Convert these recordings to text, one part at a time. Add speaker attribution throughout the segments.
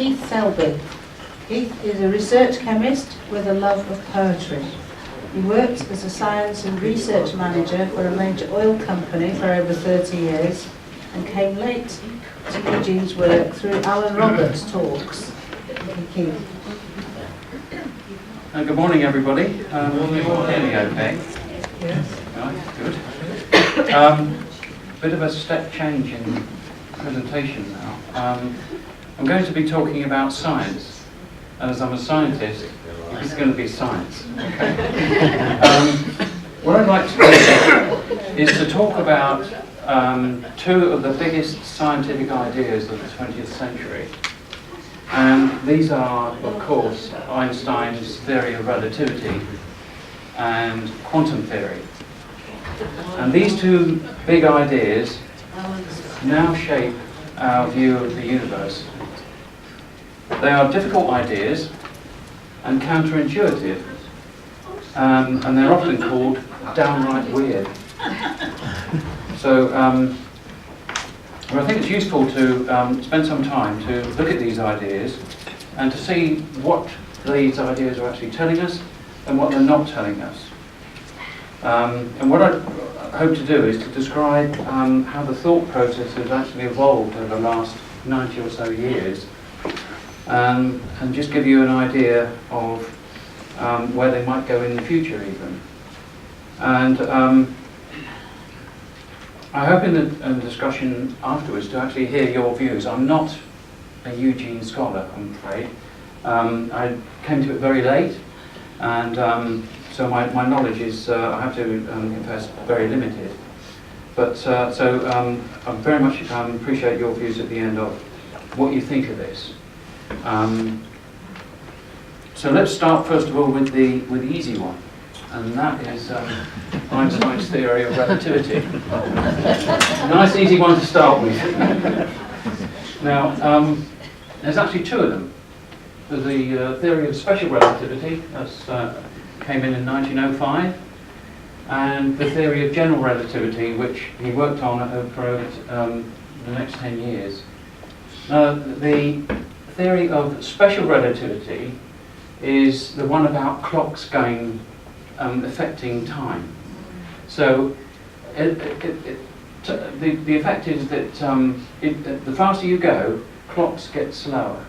Speaker 1: Keith Selby. Keith is a research chemist with a love of poetry. He worked as a science and research manager for a major oil company for over 30 years and came late to Eugene's work through Alan Roberts' talks. Keith.
Speaker 2: Good morning, everybody. Will you all hear me okay?
Speaker 1: Yes.
Speaker 2: Right, good. Bit of a step change in presentation now. I'm going to be talking about science, and as I'm a scientist, it's going to be science. Okay. What I'd like to do is to talk about two of the biggest scientific ideas of the 20th century. And these are, of course, Einstein's theory of relativity and quantum theory. And these two big ideas now shape our view of the universe. They are difficult ideas and counterintuitive, and they're often called downright weird. So I think it's useful to spend some time to look at these ideas and to see what these ideas are actually telling us and what they're not telling us. And what I hope to do is to describe how the thought process has actually evolved over the last 90 or so years, and just give you an idea of where they might go in the future even. And I hope in the discussion afterwards to actually hear your views. I'm not a Eugene scholar, I'm afraid. I came to it very late, and so my knowledge is, I have to confess, very limited. But I very much appreciate your views at the end of what you think of this. So let's start first of all with the easy one, and that is Einstein's theory of relativity. A nice easy one to start with. Now, there's actually two of them. There's the theory of special relativity, that came in 1905, and the theory of general relativity, which he worked on for the next 10 years. The theory of special relativity is the one about clocks going affecting time. So the effect is that the faster you go, clocks get slower,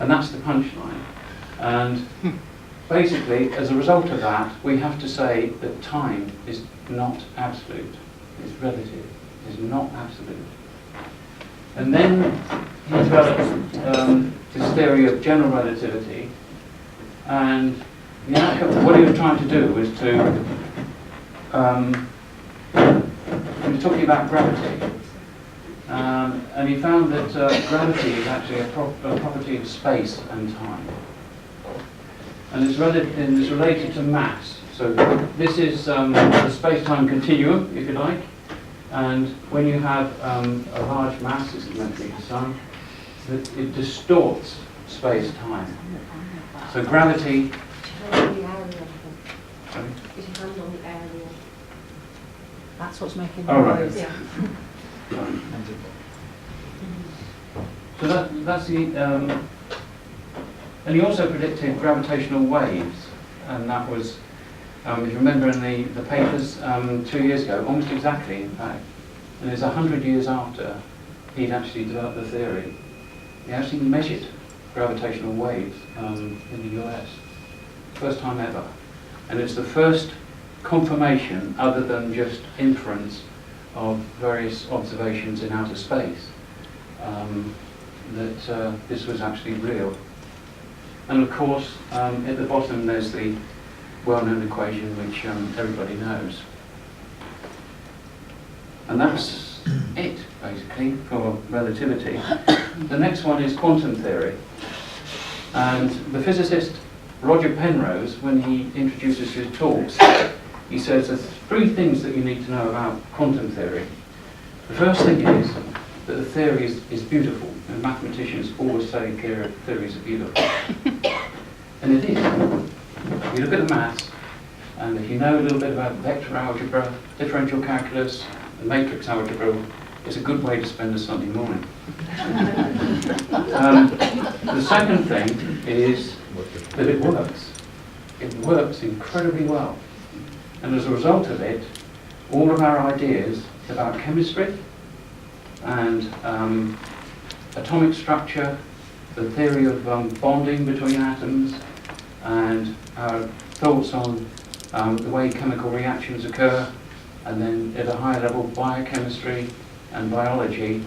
Speaker 2: and that's the punchline. And basically, as a result of that, we have to say that time is not absolute; it's relative. It's not absolute. And then he developed this theory of general relativity, and what he was trying to do was to, he was talking about gravity, and he found that gravity is actually a property of space and time, and it's related to mass. So this is the space-time continuum, if you like, and when you have a large mass, this is meant to be the sun, it distorts space-time. So gravity.
Speaker 1: That's what's making the
Speaker 2: right.
Speaker 1: noise. Yeah.
Speaker 2: So that's the. And he also predicted gravitational waves, and that was, if you remember in the papers 2 years ago, almost exactly, in fact, and it's 100 years after he'd actually developed the theory. He actually measured gravitational waves in the US, first time ever, and it's the first confirmation, other than just inference of various observations in outer space, that this was actually real. And of course, at the bottom there's the well-known equation which everybody knows. And that's it, basically, for relativity. The next one is quantum theory. And the physicist Roger Penrose, when he introduces his talks, he says there's three things that you need to know about quantum theory. The first thing is that the theory is beautiful, and mathematicians always say theories are beautiful. And it is. You look at the maths, and if you know a little bit about vector algebra, differential calculus, and matrix algebra, it's a good way to spend a Sunday morning. The second thing is that it works. It works incredibly well. And as a result of it, all of our ideas about chemistry and atomic structure, the theory of bonding between atoms, and our thoughts on the way chemical reactions occur, and then at a higher level biochemistry and biology,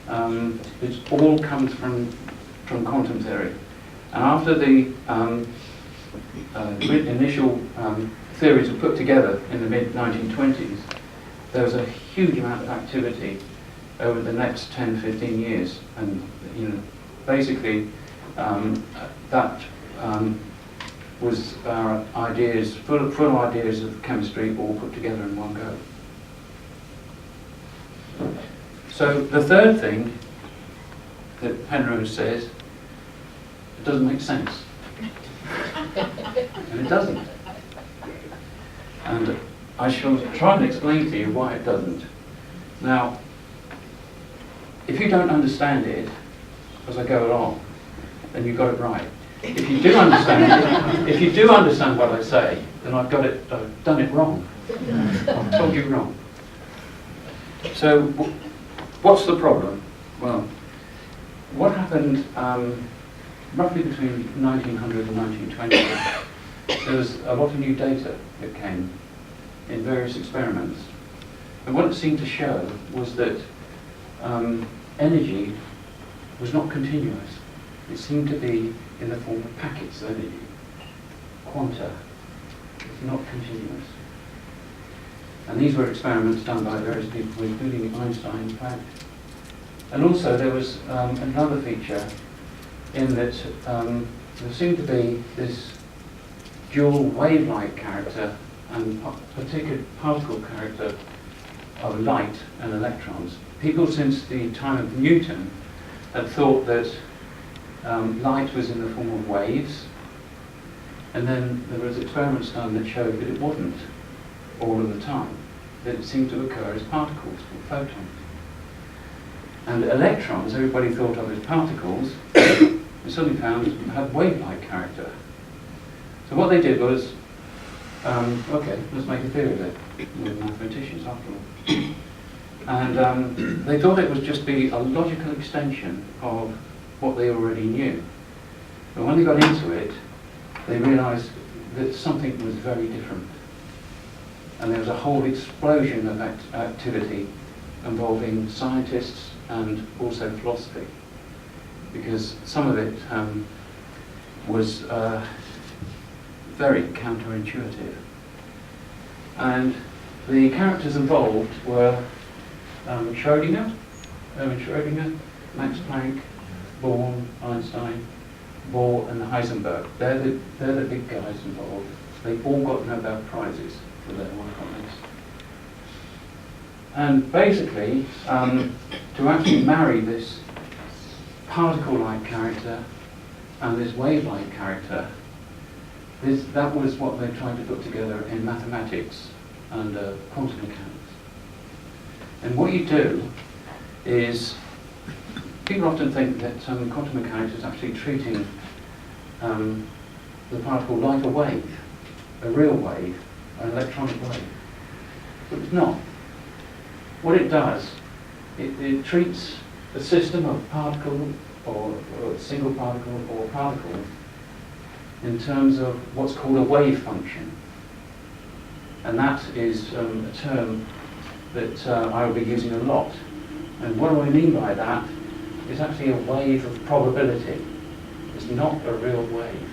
Speaker 2: it all comes from quantum theory. And after the initial theories were put together in the mid-1920s, there was a huge amount of activity over the next 10, 15 years. And basically that was our ideas, full ideas of chemistry all put together in one go. So the third thing that Penrose says, it doesn't make sense. And it doesn't. And I shall try and explain to you why it doesn't. Now, if you don't understand it as I go along, then you've got it right. If you do understand it, if you do understand what I say, then I've done it wrong. I've told you wrong. So, what's the problem? Well, what happened roughly between 1900 and 1920? There was a lot of new data that came in various experiments. And what it seemed to show was that energy was not continuous. It seemed to be in the form of packets of energy. Quanta. It's not continuous. And these were experiments done by various people, including Einstein, in fact. And also there was another feature in that there seemed to be this dual wave-like character and particular particle character of light and electrons. People since the time of Newton had thought that light was in the form of waves, and then there was experiments done that showed that it wasn't all of the time, that it seemed to occur as particles or photons. And electrons, everybody thought of as particles, we suddenly found had wave-like character. So what they did was, okay, let's make a theory of it. We're mathematicians after all. And they thought it would just be a logical extension of what they already knew. But when they got into it, they realized that something was very different. And there was a whole explosion of activity involving scientists and also philosophy, because some of it was very counterintuitive. And the characters involved were Schrödinger, Max Planck, Born, Einstein, Bohr and Heisenberg. They're the big guys involved. They all got Nobel Prizes for their work on this. And basically, to actually marry this particle-like character and this wave-like character, that was what they tried to put together in mathematics and quantum mechanics. And what you do is, people often think that quantum mechanics is actually treating the particle like a wave, a real wave, an electronic wave. But it's not. What it does, it treats a system of particle or a single particle or particles in terms of what's called a wave function. And that is a term that I will be using a lot. And what do I mean by that? It's actually a wave of probability. It's not a real wave.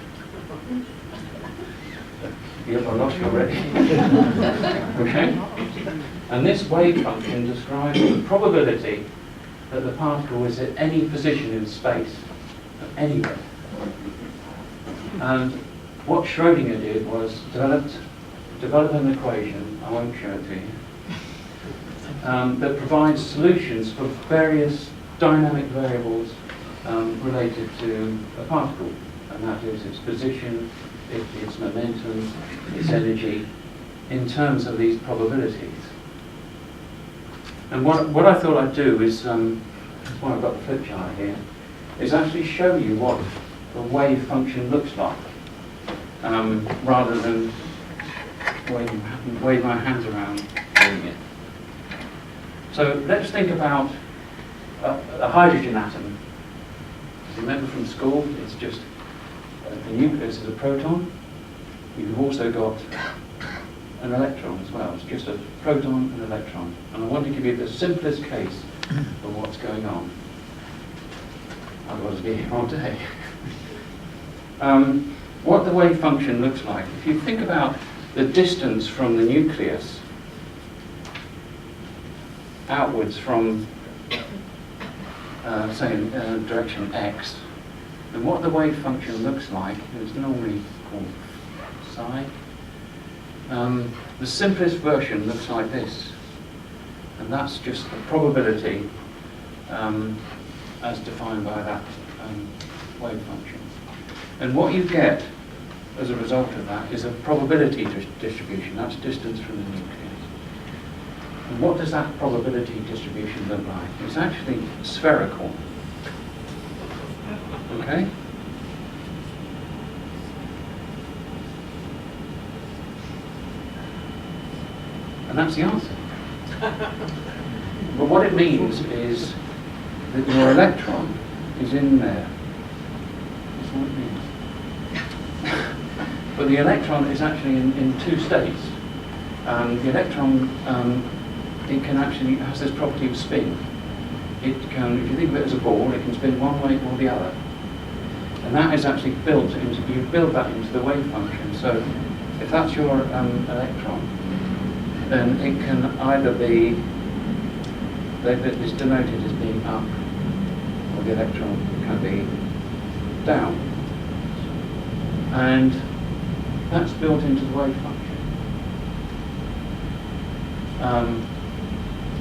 Speaker 2: Yep, I lost you already. Okay? And this wave function describes the probability that the particle is at any position in space, anywhere. And what Schrödinger did was develop an equation, I won't show it to you, that provides solutions for various dynamic variables related to a particle, and that is its position, its momentum, its energy, in terms of these probabilities. And what I thought I'd do is, that's why I've got the flip chart here, is actually show you what the wave function looks like, rather than wave my hands around doing it. So let's think about a hydrogen atom. Do you remember from school? It's just the nucleus is a proton. You've also got an electron as well. It's just a proton and electron. And I want to give you the simplest case of what's going on. Otherwise I'll be here all day. What the wave function looks like. If you think about the distance from the nucleus outwards from, say, direction x, then what the wave function looks like is normally called psi. The simplest version looks like this, and that's just the probability as defined by that wave function. And what you get as a result of that is a probability distribution. That's distance from the nucleus. And what does that probability distribution look like? It's actually spherical. Okay? And that's the answer. But what it means is that your electron is in there. That's what it means. But the electron is actually in two states. The electron, it can actually, has this property of spin. It can, if you think of it as a ball, it can spin one way or the other. And that is actually built into, you build that into the wave function. So if that's your electron, then it can either be, it's denoted as being up, or the electron can be down. And that's built into the wave function.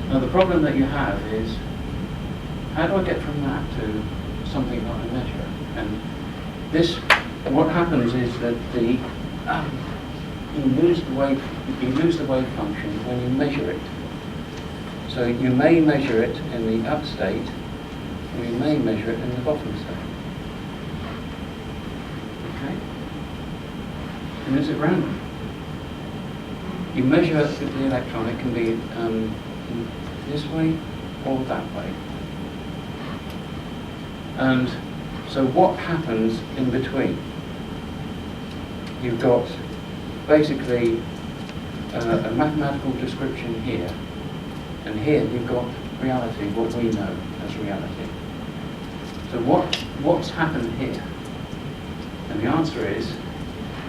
Speaker 2: Now the problem that you have is, how do I get from that to something that I measure? And this, what happens is that the you lose the wave function when you measure it. So you may measure it in the up state, or you may measure it in the bottom state. Okay? And it's at random. You measure the electron, it can be this way or that way. And so what happens in between? You've got basically a mathematical description here, and here you've got reality, what we know as reality. So what's happened here? And the answer is,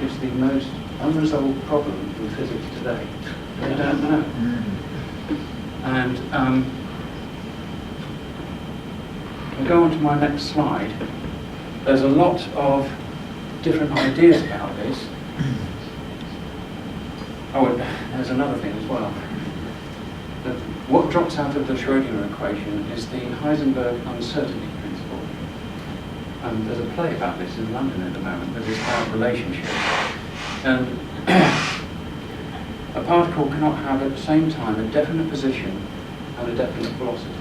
Speaker 2: it's the most unresolved problem in physics today. They don't know. And I'll go on to my next slide. There's a lot of different ideas about this. Oh, and there's another thing as well. That what drops out of the Schrödinger equation is the Heisenberg uncertainty principle. And there's a play about this in London at the moment, that is about relationships. And a particle cannot have at the same time a definite position and a definite velocity.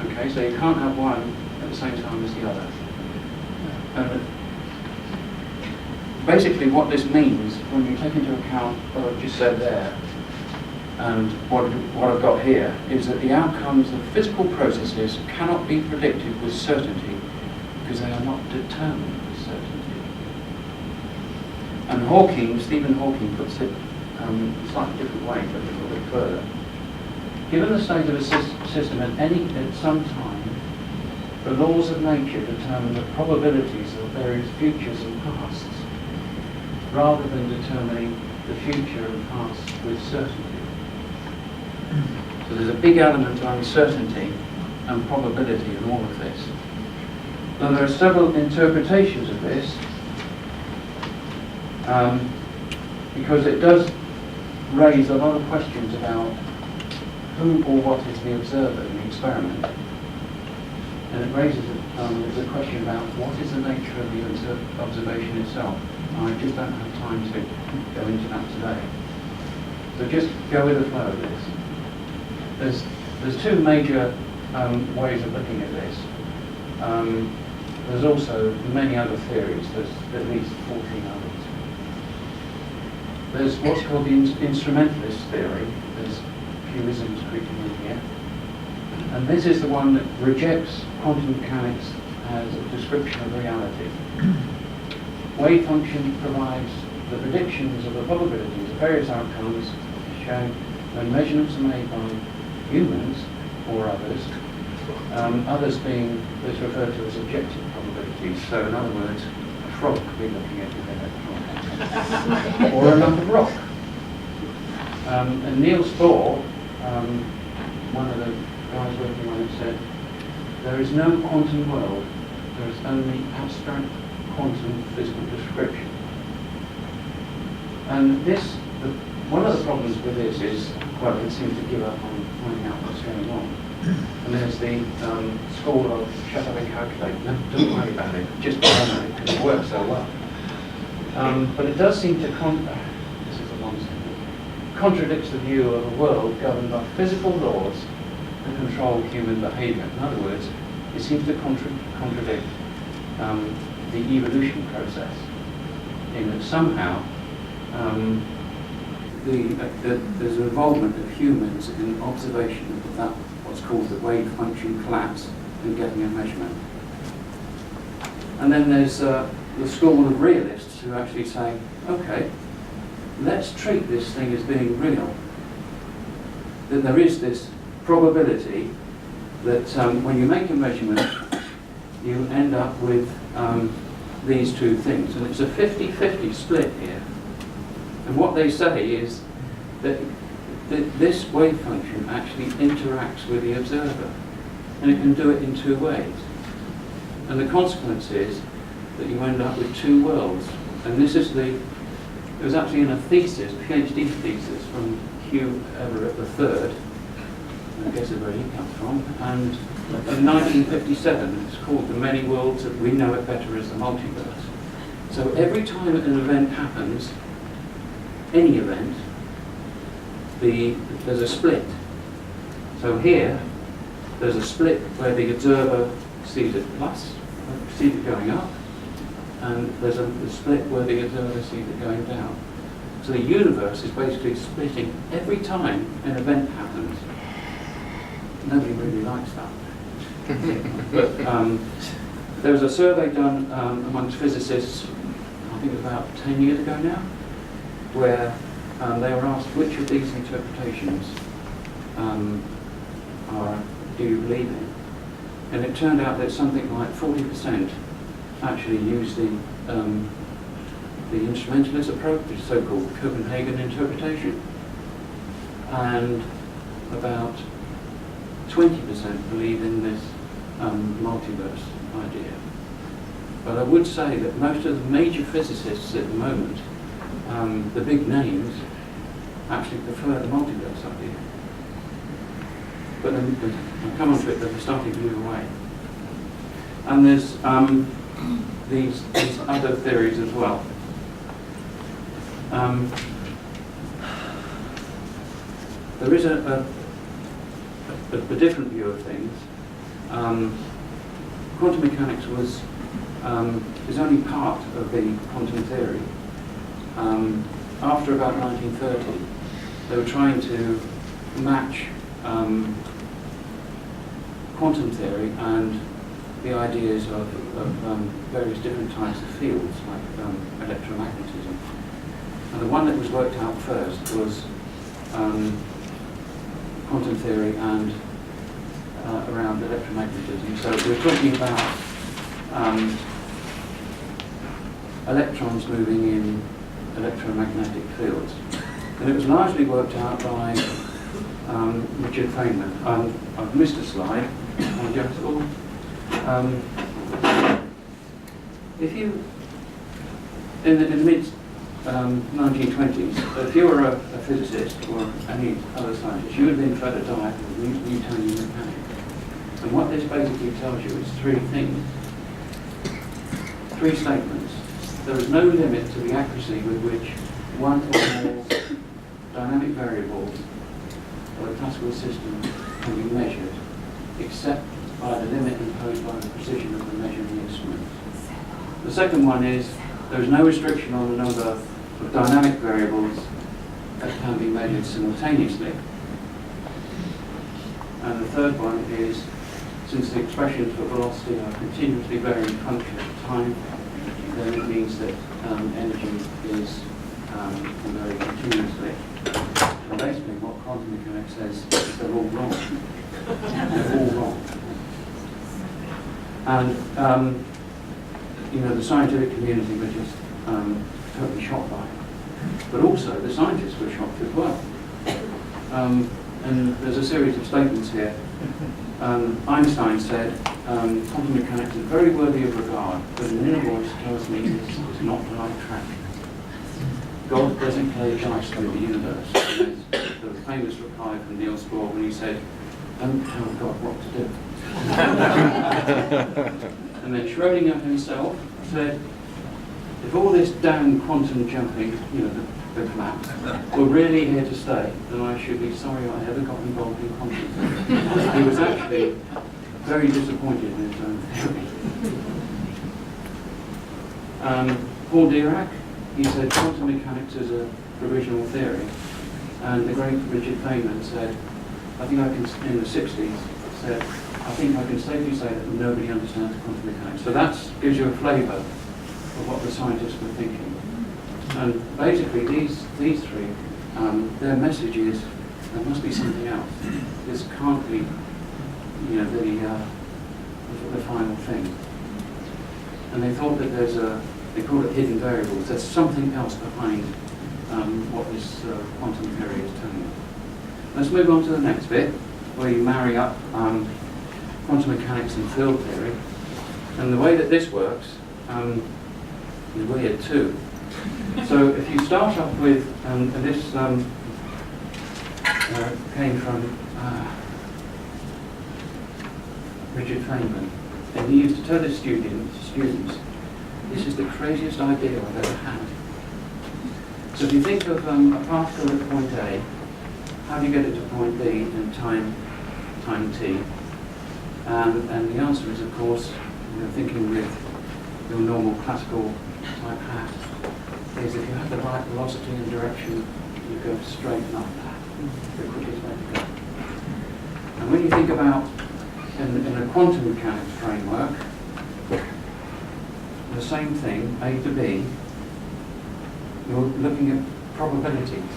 Speaker 2: Okay, so you can't have one at the same time as the other. And basically what this means, when you take into account what I've just said there, and what I've got here, is that the outcomes of physical processes cannot be predicted with certainty because they are not determined with certainty. And Stephen Hawking puts it a slightly different way, but a little bit further. Given the state of a system at some time, the laws of nature determine the probabilities of various futures and pasts, rather than determining the future and past with certainty. So there's a big element of uncertainty and probability in all of this. Now there are several interpretations of this, because it does raise a lot of questions about who or what is the observer in the experiment. And it raises the question about what is the nature of the observation itself. I just don't have time to go into that today. So just go with the flow of this. there's two major ways of looking at this. There's also many other theories. There's at least 14 others. There's what's called the instrumentalist theory. There's a few isms creeping in here. And this is the one that rejects quantum mechanics as a description of reality. Wave function provides the predictions of the probabilities of various outcomes shown when measurements are made by humans or others, others being what's referred to as objective probabilities. So in other words, a frog could be looking at it or a lump of rock. And Niels Bohr, one of the guys working on it, said, there is no quantum world, there is only abstract quantum physical description. And this, one of the problems with this is, well, it seems to give up on finding out what's going on. And there's the school of shut up and calculate. No, don't worry about it, just learn it, because it works so well. But it does seem to this is a long sentence, contradicts the view of a world governed by physical laws that control human behaviour. In other words, it seems to contradict the evolution process, in that somehow there's an involvement of humans in observation of that, what's called the wave function collapse, and getting a measurement. And then there's the school of realists who actually say, okay, let's treat this thing as being real. That there is this probability that when you make a measurement, you end up with these two things. And it's a 50-50 split here. And what they say is that this wave function actually interacts with the observer. And it can do it in two ways. And the consequence is that you end up with two worlds. And this is it was actually in a thesis, PhD thesis from Hugh Everett III, I guess is where he comes from, and in 1957 it's called The Many Worlds, that we know it better as the multiverse. So every time an event happens, any event, there's a split. So here, there's a split where the observer sees it plus, sees it going up, and there's a split where the observer sees it going down. So the universe is basically splitting every time an event happens. Nobody really likes that. But there was a survey done amongst physicists, I think about 10 years ago now, where they were asked which of these interpretations do you believe in? And it turned out that something like 40% actually used the instrumentalist approach, the so-called Copenhagen interpretation, and about 20% believe in this multiverse idea. But I would say that most of the major physicists at the moment, the big names, actually prefer the multiverse idea. But then, I'll come on to it, they're starting to move away. And there's these other theories as well. There is a different view of things. Quantum mechanics is only part of the quantum theory. After about 1930, they were trying to match quantum theory and the ideas of various different types of fields, like electromagnetism. And the one that was worked out first was quantum theory and around electromagnetism. So we're talking about electrons moving in electromagnetic fields. And it was largely worked out by Richard Feynman. I've missed a slide. If you, in the mid 1920s, if you were a physicist or any other scientist, you would have been fed a diet of Newtonian mechanics. And what this basically tells you is three things, three statements. There is no limit to the accuracy with which one or more dynamic variables or the classical system can be measured, except by the limit imposed by the precision of the measuring instrument. The second one is there is no restriction on the number of dynamic variables that can be measured simultaneously. And the third one is, since the expressions for velocity are continuously varying function of time, then it means that energy is varying continuously. And basically what quantum mechanics says is they're all wrong. They're all wrong. And the scientific community were just totally shocked by it. But also the scientists were shocked as well. And there's a series of statements here. Einstein said, quantum mechanics is very worthy of regard, but an inner voice tells me this is not the right track. God doesn't play dice with the universe. There was a famous reply from Niels Bohr when he said, don't tell God what to do. And then Schrödinger himself said, if all this damn quantum jumping, the collapse, were really here to stay, then I should be sorry I ever got involved in quantum physics. He was actually very disappointed in his own theory. Paul Dirac, he said quantum mechanics is a provisional theory, and the great Richard Feynman said, I think I can, in the 60s, said, I think I can safely say that nobody understands quantum mechanics. So that gives you a flavour of what the scientists were thinking. And basically these three, their message is, there must be something else. This can't be, the final thing. And they thought that they call it hidden variables. There's something else behind what this quantum theory is telling us. Let's move on to the next bit, where you marry up quantum mechanics and field theory. And the way that this works is weird too. So if you start off with, and this came from Richard Feynman, and he used to tell his students, this is the craziest idea I've ever had. So if you think of a particle at point A, how do you get it to point B in time t? And the answer is, of course, thinking with your normal classical type hat, is if you have the right velocity and direction, you go straight up that, the quickest way to go. And when you think about, in a quantum mechanics framework, the same thing, A to B, you're looking at probabilities.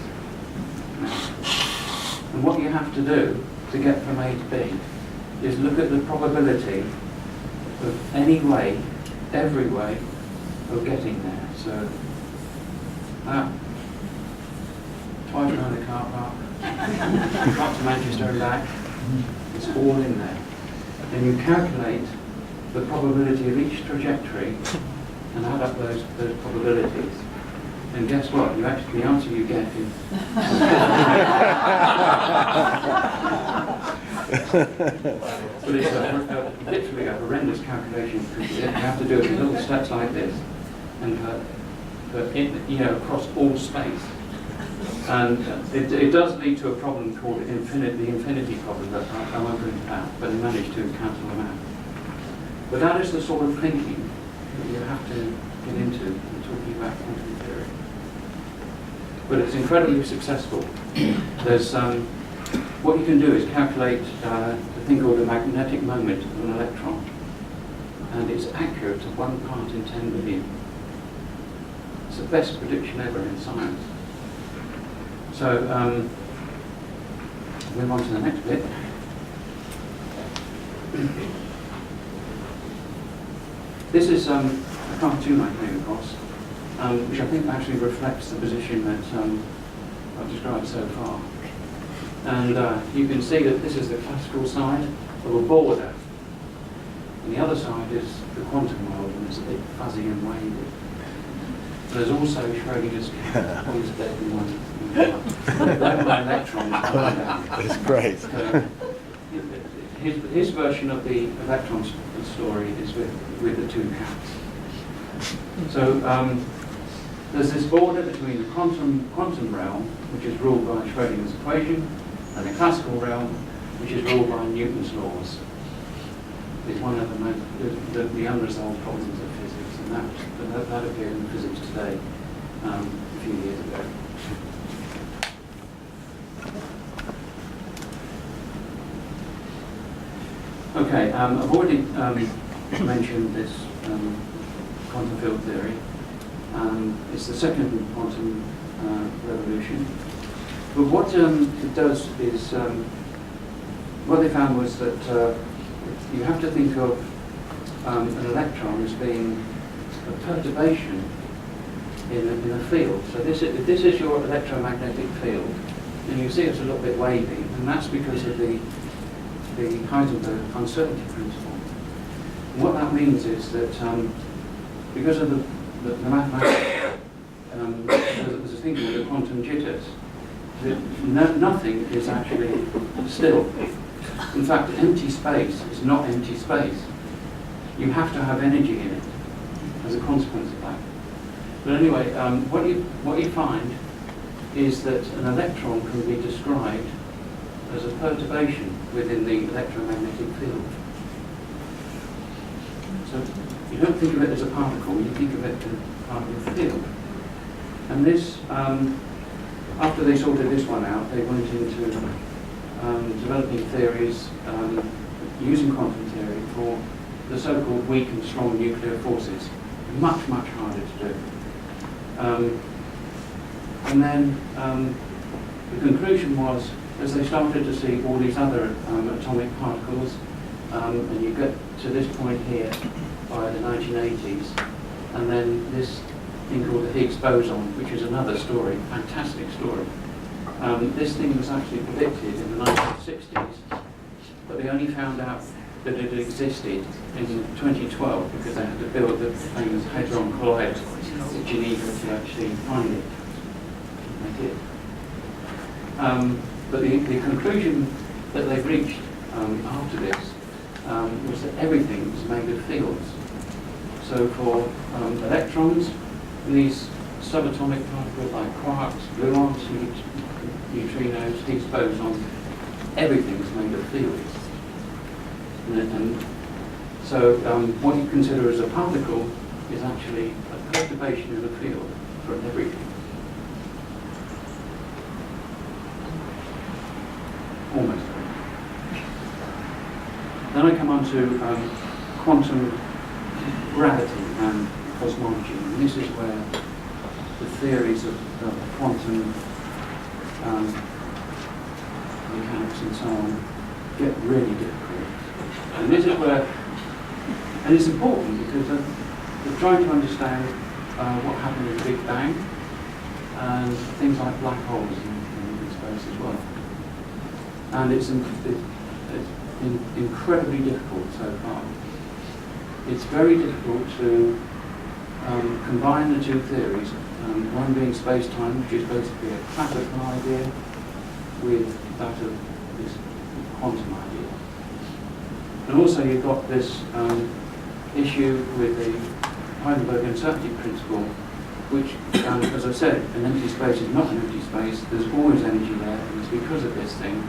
Speaker 2: And what you have to do to get from A to B is look at the probability of any way, every way, of getting there. So, twice around the car park, up to Manchester and back, it's all in there. Then you calculate the probability of each trajectory and add up those probabilities. And guess what? The answer you get is... But it's literally a horrendous calculation. You have to do it in little steps like this, and across all space. And it does lead to a problem called the infinity problem that I won't bring out, but I managed to cancel them out. But that is the sort of thinking that you have to get into when talking about quantum theory. But it's incredibly successful. There's what you can do is calculate the thing called the magnetic moment of an electron, and it's accurate to 1 part in 10 million. It's the best prediction ever in science. So, move on to the next bit. This is a cartoon I came across, which I think actually reflects the position that I've described so far. And you can see that this is the classical side of a border, and the other side is the quantum world, and it's a bit fuzzy and wavy. There's also Schrödinger's cat, always dead in one. Electrons.
Speaker 3: That's great.
Speaker 2: His version of the electron story is with the two cats. So there's this border between the quantum realm, which is ruled by Schrödinger's equation, And the classical realm, which is ruled by Newton's laws, is one of the unresolved problems of physics, and that appeared in Physics Today a few years ago. Okay, I've already mentioned this quantum field theory. It's the second quantum revolution. But what it does is, what they found was that you have to think of an electron as being a perturbation in a field. So this is your electromagnetic field, and you see it's a little bit wavy, and that's because of the Heisenberg uncertainty principle. And what that means is that because of the mathematics, there's a thing called the quantum jitters. Nothing is actually still. In fact, empty space is not empty space. You have to have energy in it as a consequence of that. But anyway, what you find is that an electron can be described as a perturbation within the electromagnetic field. So you don't think of it as a particle, you think of it as part of the field. And this, after they sorted this one out, they went into developing theories using quantum theory for the so-called weak and strong nuclear forces. Much, much harder to do. And then the conclusion was, as they started to see all these other atomic particles, and you get to this point here by the 1980s, and then this thing called the Higgs boson, which is another story, fantastic story. This thing was actually predicted in the 1960s, but they only found out that it existed in 2012 because they had to build the famous Hadron Collider in Geneva to actually find it. And they did. But the conclusion that they've reached after this was that everything is made of fields. So for electrons, these subatomic particles like quarks, gluons, neutrinos, Higgs boson, everything is made of fields. And so what you consider as a particle is actually a perturbation in a field for everything. Almost. Then I come on to quantum gravity and cosmology, and this is where the theories of quantum mechanics and so on get really difficult. And this is where, and it's important because we're trying to understand what happened in the Big Bang and things like black holes in space as well. And it's incredibly difficult so far. It's very difficult to combine the two theories, one being space-time, which is basically a classical idea, with that of this quantum idea. And also you've got this issue with the Heisenberg uncertainty principle, which, as I said, an empty space is not an empty space. There's always energy there, and it's because of this thing.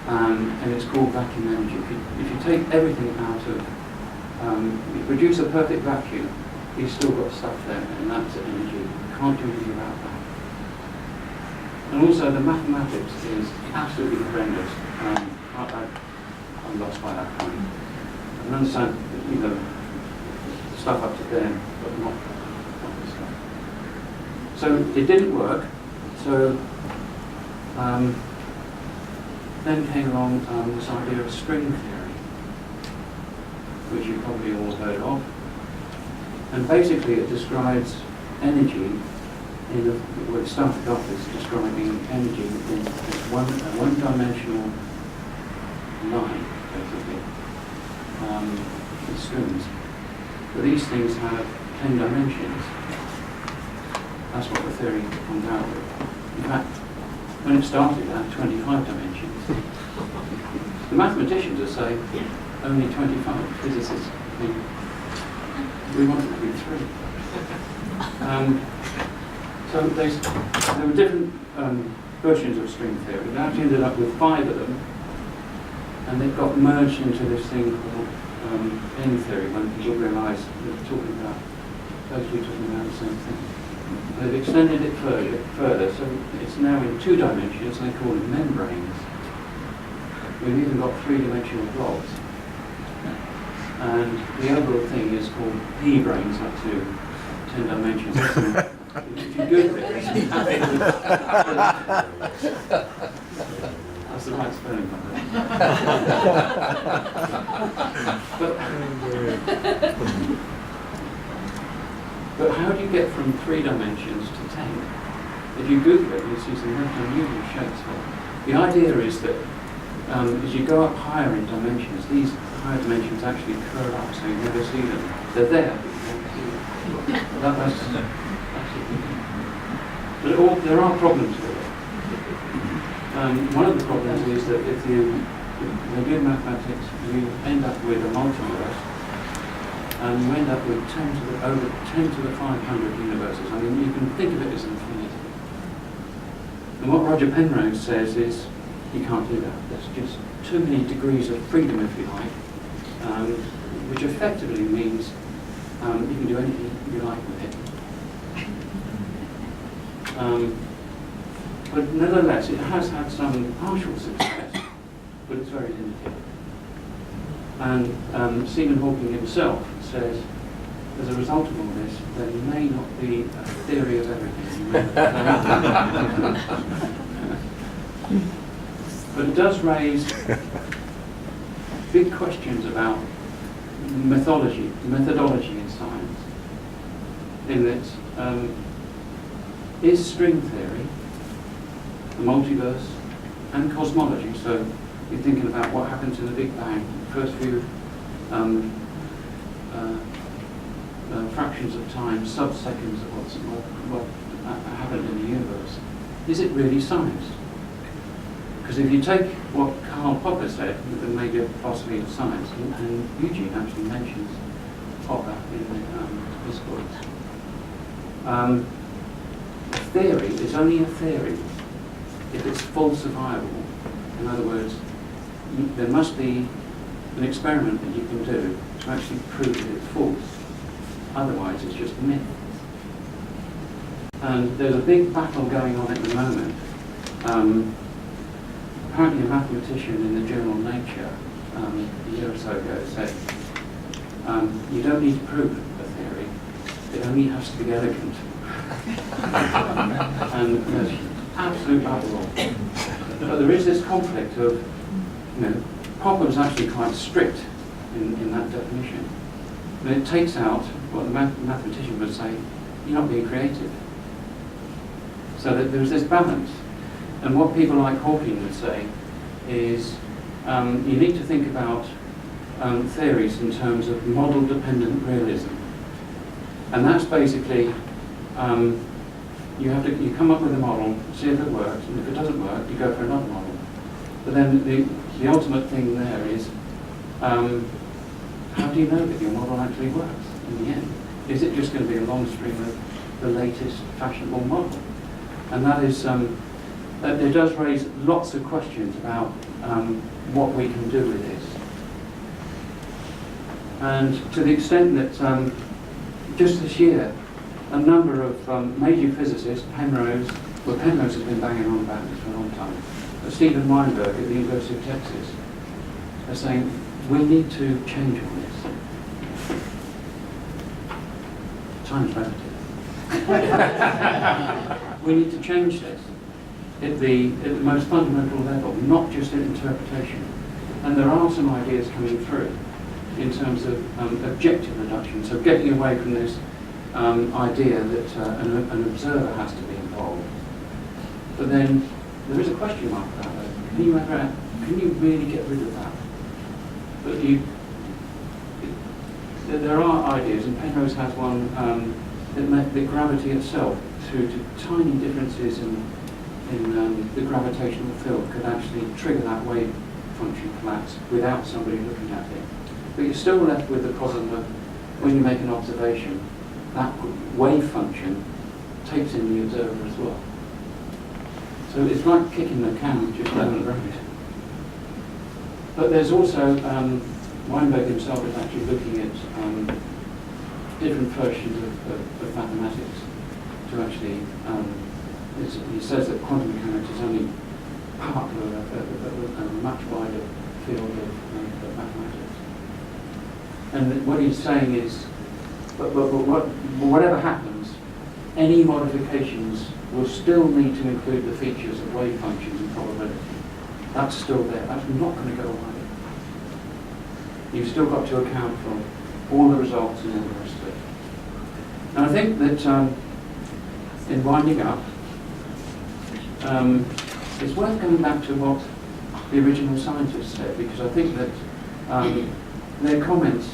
Speaker 2: And it's called vacuum energy. If you take everything out of, you produce a perfect vacuum, you've still got stuff there, and that's energy. You can't do anything about that. And also the mathematics is absolutely horrendous. I'm lost by that point. I can understand, stuff up to there, but not this stuff. So it didn't work. So then came along this idea of string theory, which you've probably all heard of. And basically it describes energy well, it started off as describing energy in a one-dimensional line, basically, with strings. But these things have 10 dimensions. That's what the theory comes out with. In fact, when it started, it had 25 dimensions. The mathematicians are saying only 25. Physicists think we want it to be 3. So there were different versions of string theory. They actually ended up with 5 of them, and they got merged into this thing called N theory when people realised they were basically talking about the same thing. They've extended it further, so it's now in 2 dimensions. They call it membranes. We've even got 3-dimensional blobs. And the overall thing is called P-branes up to 10 dimensions. If you Google it, that's the right spelling, by the way. But how do you get from 3 dimensions to 10? If you Google it, you'll see some very unusual shapes. The idea is that as you go up higher in dimensions, these higher dimensions actually curl up, so you never see them. They're there, but you never see them. But there are problems with it. One of the problems is that if you do mathematics, you end up with a multiverse, and you end up with over 10 to the 500 universes. I mean, you can think of it as infinity. And what Roger Penrose says is, you can't do that. There's just too many degrees of freedom, if you like, which effectively means you can do anything you like with it. But nevertheless, it has had some partial success, but it's very limited. And Stephen Hawking himself says, as a result of all this, there may not be a theory of everything. But it does raise big questions about methodology in science. In that, is string theory, the multiverse, and cosmology, so you're thinking about what happened to the Big Bang, the first few fractions of time, sub-seconds of what happened in the universe. Is it really science? Because if you take what Karl Popper said, the major philosophy of science, and Eugene actually mentions Popper in his books, a theory is only a theory if it's falsifiable. In other words, there must be an experiment that you can do to actually prove that it's false. Otherwise, it's just myth. And there's a big battle going on at the moment. Apparently a mathematician in the journal Nature a year or so ago said, you don't need to prove a theory, it only has to be elegant. And there's absolute battle. But there is this conflict of, Popper was actually quite strict in that definition. And it takes out what the mathematician would say, you're not being creative. So that there's this balance. And what people like Hawking would say is you need to think about theories in terms of model-dependent realism. And that's basically, you come up with a model, see if it works, and if it doesn't work, you go for another model. But then the ultimate thing there is, how do you know that your model actually works in the end? Is it just going to be a long string of the latest fashionable model? And that is, it does raise lots of questions about what we can do with this. And to the extent that just this year, a number of major physicists, Penrose has been banging on about this for a long time, but Stephen Weinberg at the University of Texas, are saying, we need to change all this. Time's relative. We need to change this at the most fundamental level, not just in interpretation. And there are some ideas coming through in terms of objective reduction, so getting away from this idea that an observer has to be involved. But then there is a question mark about that. Can you really get rid of that? But there are ideas, and Penrose has one that gravity itself, through to tiny differences in the gravitational field, could actually trigger that wave function collapse without somebody looking at it. But you're still left with the problem of when you make an observation, that wave function takes in the observer as well. So So it's like kicking the can just down the road. But there's also, Weinberg himself is actually looking at different versions of mathematics to actually, he says that quantum mechanics is only part of a much wider field of mathematics. And what he's saying is, but whatever happens, any modifications will still need to include the features of wave functions and probability. That's still there. That's not going to go away. You've still got to account for all the results and all the rest of it. And I think that in winding up, it's worth going back to what the original scientists said, because I think that their comments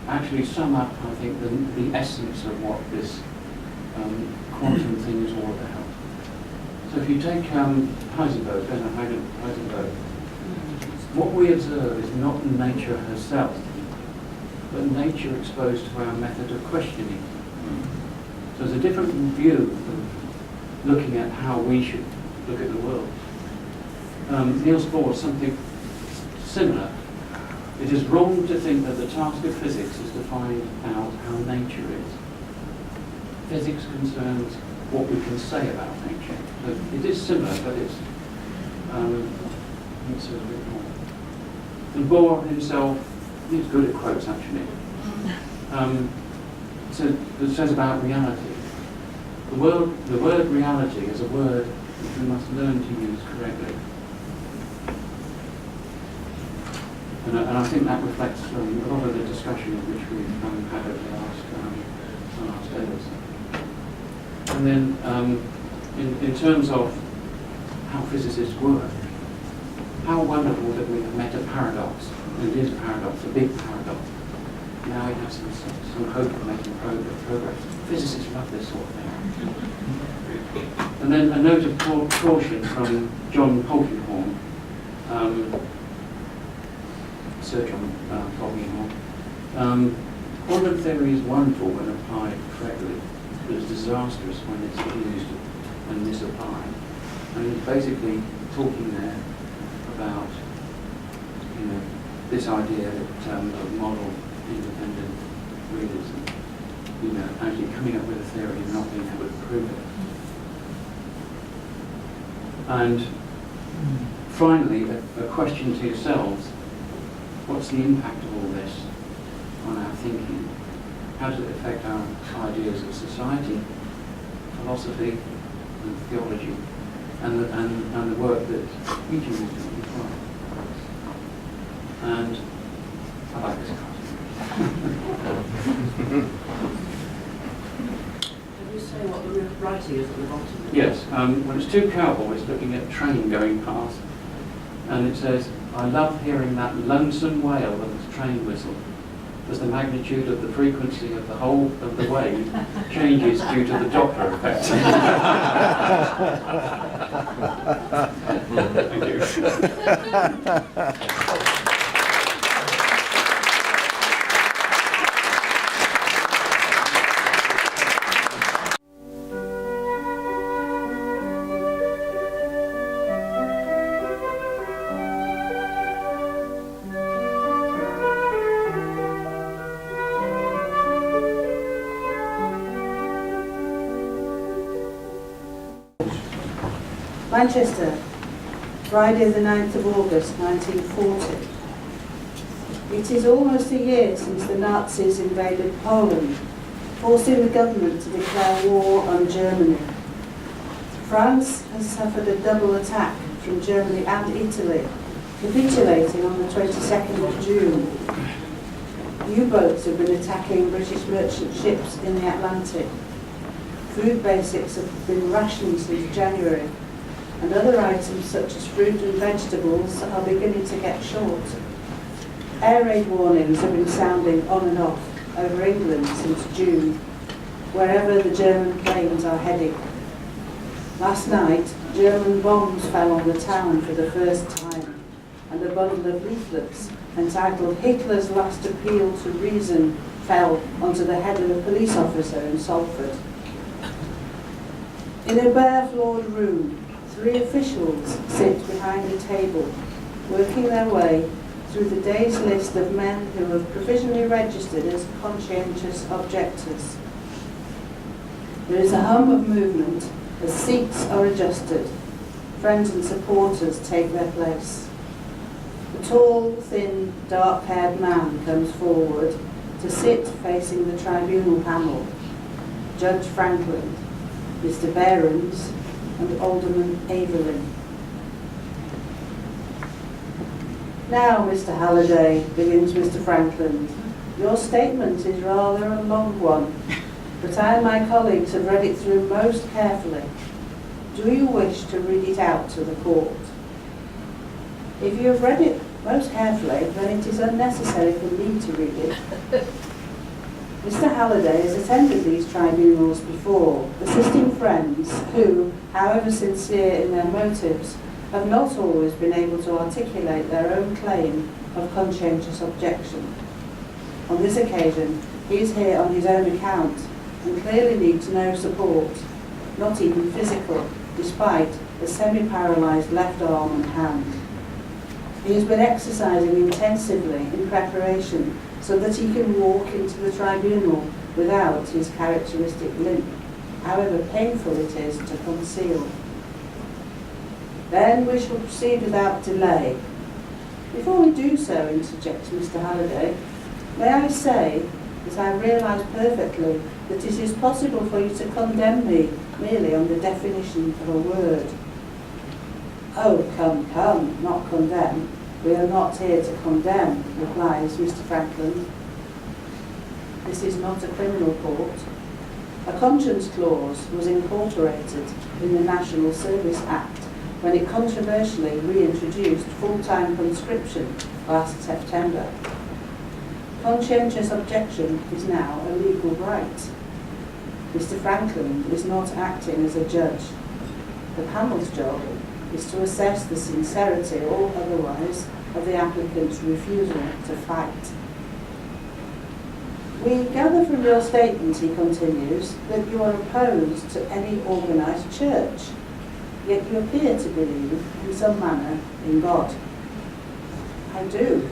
Speaker 2: actually sum up, I think, the essence of what this quantum thing is all about. So if you take Hephzibah Yohannan, what we observe is not nature herself, but nature exposed to our method of questioning. So there's a different view of looking at how we should look at the world. Niels Bohr, something similar. It is wrong to think that the task of physics is to find out how nature is. Physics concerns what we can say about nature. So it is similar, but it's a bit more. And Bohr himself, he's good at quotes actually. So it says about reality. The word reality is a word which we must learn to use correctly. And I think that reflects a lot of the discussion which we've had over the last day or so. And then in terms of how physicists work, how wonderful that we have met a paradox. And it is a paradox, a big paradox. Now we have some hope of making progress. Physicists love this sort of thing. And then a note of caution from John Polkinghorne, Sir John Polkinghorne. Quantum theory is wonderful when applied correctly, but it's disastrous when it's used and misapplied. And he's basically talking there about, this idea of model independent realism, actually coming up with a theory and not being able to prove it. And finally, a question to yourselves: what's the impact of all this on our thinking? How does it affect our ideas of society, philosophy, and theology, and the work that Eugene is doing as well? And I like this class.
Speaker 3: Can you say what the writing is at the bottom?
Speaker 2: Yes, well, it's two cowboys looking at a train going past, and it says, "I love hearing that lonesome wail of the train whistle, as the magnitude of the frequency of the whole of the wave changes due to the Doppler effect." Thank you.
Speaker 1: Manchester, Friday the 9th of August 1940. It is almost a year since the Nazis invaded Poland, forcing the government to declare war on Germany. France has suffered a double attack from Germany and Italy, capitulating on the 22nd of June. U-boats have been attacking British merchant ships in the Atlantic. Food basics have been rationed since January, and other items such as fruit and vegetables are beginning to get short. Air raid warnings have been sounding on and off over England since June, wherever the German planes are heading. Last night, German bombs fell on the town for the first time, and a bundle of leaflets entitled "Hitler's Last Appeal to Reason" fell onto the head of a police officer in Salford. In a bare-floored room, 3 officials sit behind a table, working their way through the day's list of men who have provisionally registered as conscientious objectors. There is a hum of movement as seats are adjusted. Friends and supporters take their place. A tall, thin, dark-haired man comes forward to sit facing the tribunal panel. Judge Franklin, Mr. Behrens, and Alderman Aveling. Now, Mr. Halliday, begins Mr. Franklin, your statement is rather a long one, but I and my colleagues have read it through most carefully. Do you wish to read it out to the court? If you have read it most carefully, then it is unnecessary for me to read it. Mr. Halliday has attended these tribunals before, assisting friends who, however sincere in their motives, have not always been able to articulate their own claim of conscientious objection. On this occasion, he is here on his own account and clearly needs no support, not even physical, despite a semi-paralysed left arm and hand. He has been exercising intensively in preparation so that he can walk into the tribunal without his characteristic limp, however painful it is to conceal. Then we shall proceed without delay. Before we do so, interjects Mr. Halliday, may I say that I realise perfectly that it is possible for you to condemn me merely on the definition of a word. Oh, come, not condemn. We are not here to condemn, replies Mr. Franklin. This is not a criminal court. A conscience clause was incorporated in the National Service Act when it controversially reintroduced full-time conscription last September. Conscientious objection is now a legal right. Mr. Franklin is not acting as a judge. The panel's job is to assess the sincerity or otherwise of the applicant's refusal to fight. We gather from your statement, he continues, that you are opposed to any organised church, yet you appear to believe in some manner in God. I do.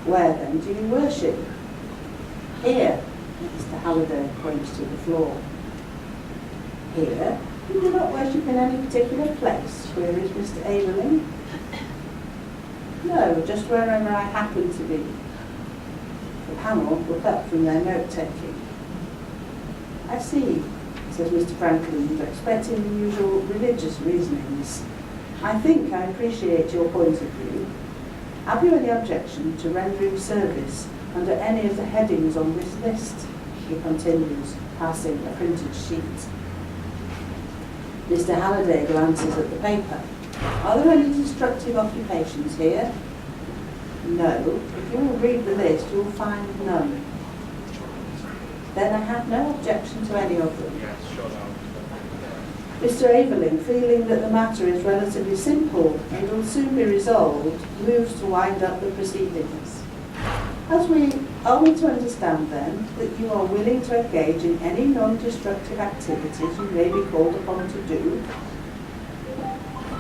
Speaker 1: Where then do you worship? Here, Mr. Halliday points to the floor. Here? You do not worship in any particular place, queries Mr. Aveling. No, just wherever I happen to be. The panel look up from their note-taking. I see, says Mr. Franklin, expecting the usual religious reasonings. I think I appreciate your point of view. Have you any objection to rendering service under any of the headings on this list? He continues, passing a printed sheet. Mr. Halliday glances at the paper. Are there any destructive occupations here? No. If you will read the list, you will find none. Then I have no objection to any of them. Mr. Aveling, feeling that the matter is relatively simple and will soon be resolved, moves to wind up the proceedings. Are we to understand then that you are willing to engage in any non-destructive activities you may be called upon to do?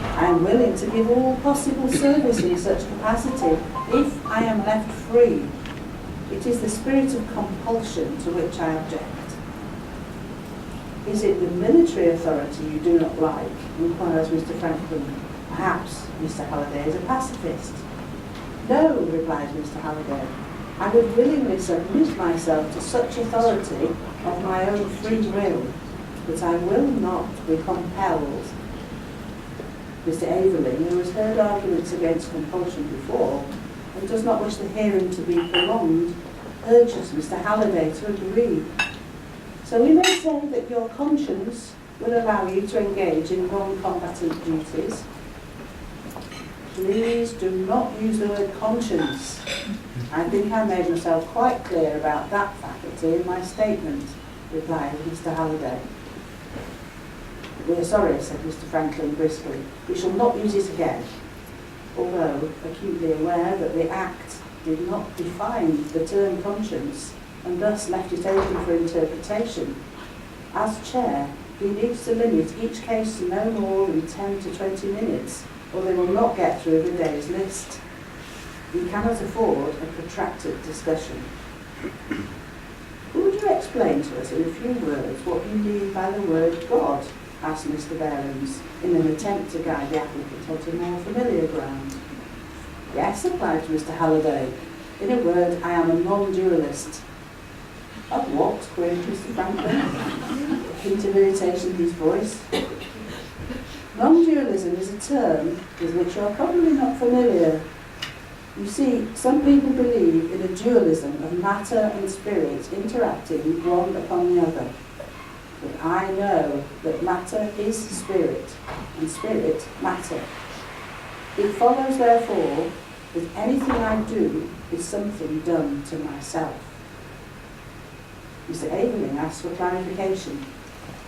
Speaker 1: I am willing to give all possible service in such capacity if I am left free. It is the spirit of compulsion to which I object. Is it the military authority you do not like? Inquires Mr. Franklin. Perhaps Mr. Halliday is a pacifist. No, replies Mr. Halliday. I would willingly submit myself to such authority of my own free will, but I will not be compelled. Mr. Aveling, who has heard arguments against compulsion before and does not wish the hearing to be prolonged, urges Mr. Halliday to agree. So we may say that your conscience will allow you to engage in non-combatant duties. Please do not use the word conscience. I think I made myself quite clear about that faculty in my statement, replied Mr. Halliday. We are sorry, said Mr. Franklin briskly. We shall not use it again, although acutely aware that the Act did not define the term conscience and thus left it open for interpretation. As chair, He needs to limit each case to no more than 10 to 20 minutes, or they will not get through the day's list. We cannot afford a protracted discussion. Would you explain to us in a few words what you mean by the word God? Asked Mr. Behrens, in an attempt to guide the applicant onto more familiar ground. Yes, replied Mr. Halliday. In a word, I am a non-dualist. Of what? Queried Mr. Franklin, a hint of irritation in his voice. Non-dualism is a term with which you are probably not familiar. You see, some people believe in a dualism of matter and spirit interacting one upon the other. But I know that matter is spirit, and spirit matter. It follows, therefore, that anything I do is something done to myself. Mr. Aveling asked for clarification.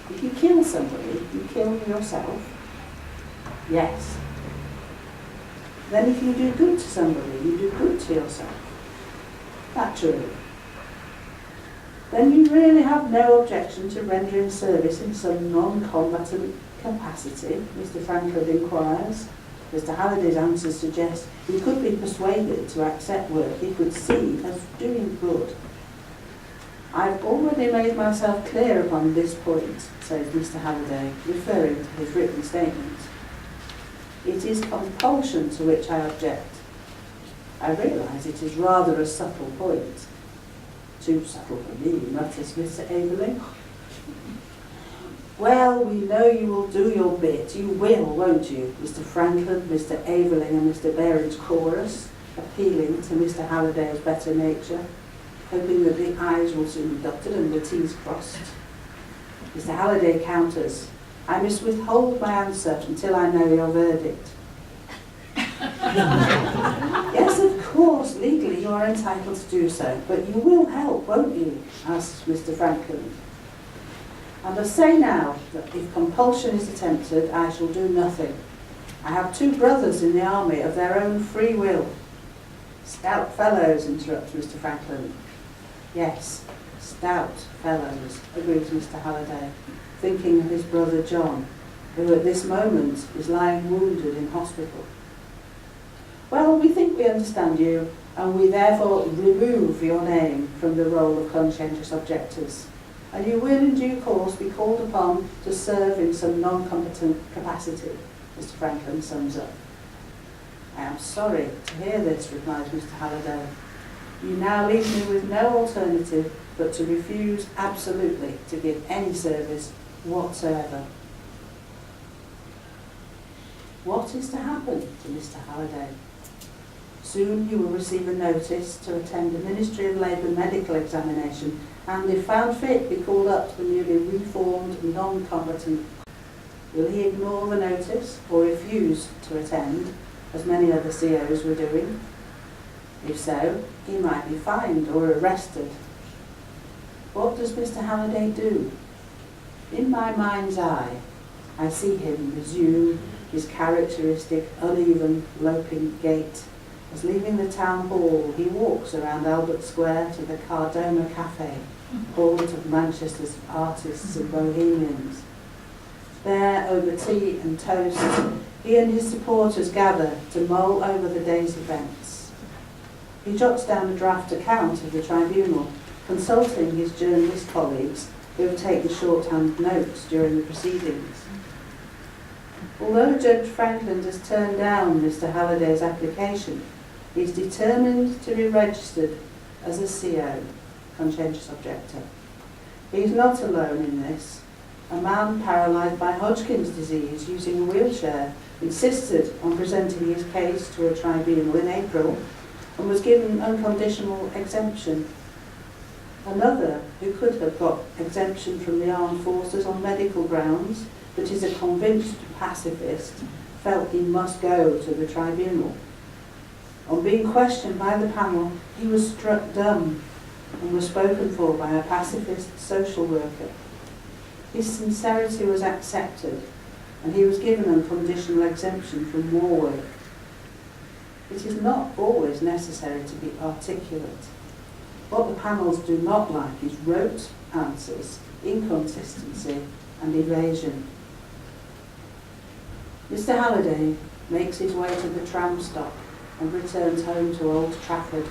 Speaker 1: If you kill somebody, you kill yourself? Yes. Then if you do good to somebody, you do good to yourself. Naturally. Then you really have no objection to rendering service in some non-combatant capacity, Mr. Franklin inquires. Mr. Halliday's answer suggests he could be persuaded to accept work he could see as doing good. I've already made myself clear upon this point, says Mr. Halliday, referring to his written statement. It is compulsion to which I object. I realise it is rather a subtle point. Too subtle for me, mutters Mr. Aveling. Well, we know you will do your bit. You will, won't you? Mr. Franklin, Mr. Aveling and Mr. Behrens chorus, appealing to Mr. Halliday's better nature, hoping that the I's will soon be dotted and the T's crossed. Mr. Halliday counters, I must withhold my answer until I know your verdict. Yes, of course, legally you are entitled to do so, but you will help, won't you? Asks Mr. Franklin. And I say now that if compulsion is attempted, I shall do nothing. I have 2 brothers in the army of their own free will. Stout fellows, interrupts Mr. Franklin. Yes, stout fellows, agrees Mr. Halliday, thinking of his brother John, who at this moment is lying wounded in hospital. Well, we think we understand you, and we therefore remove your name from the roll of conscientious objectors, and you will in due course be called upon to serve in some non-competent capacity, Mr. Franklin sums up. I am sorry to hear this, replies Mr. Halliday. You now leave me with no alternative but to refuse absolutely to give any service whatsoever. What is to happen to Mr. Halliday? Soon he will receive a notice to attend a Ministry of Labour medical examination and, if found fit, be called up to the newly reformed non-combatant. Will he ignore the notice or refuse to attend, as many other COs were doing? If so, he might be fined or arrested. What does Mr. Halliday do? In my mind's eye, I see him resume his characteristic uneven loping gait. As leaving the town hall, he walks around Albert Square to the Cardona Cafe, haunt of Manchester's artists and bohemians. There, over tea and toast, he and his supporters gather to mull over the day's events. He jots down a draft account of the Tribunal, consulting his journalist colleagues who have taken shorthand notes during the proceedings. Although Judge Franklin has turned down Mr. Halliday's application, he is determined to be registered as a CO, conscientious objector. He is not alone in this. A man paralysed by Hodgkin's disease using a wheelchair insisted on presenting his case to a tribunal in April and was given unconditional exemption. Another, who could have got exemption from the armed forces on medical grounds, but is a convinced pacifist, felt he must go to the tribunal. On being questioned by the panel, he was struck dumb and was spoken for by a pacifist social worker. His sincerity was accepted, and he was given unconditional exemption from war work. It is not always necessary to be articulate. What the panels do not like is rote answers, inconsistency, and evasion. Mr. Halliday makes his way to the tram stop and returns home to Old Trafford.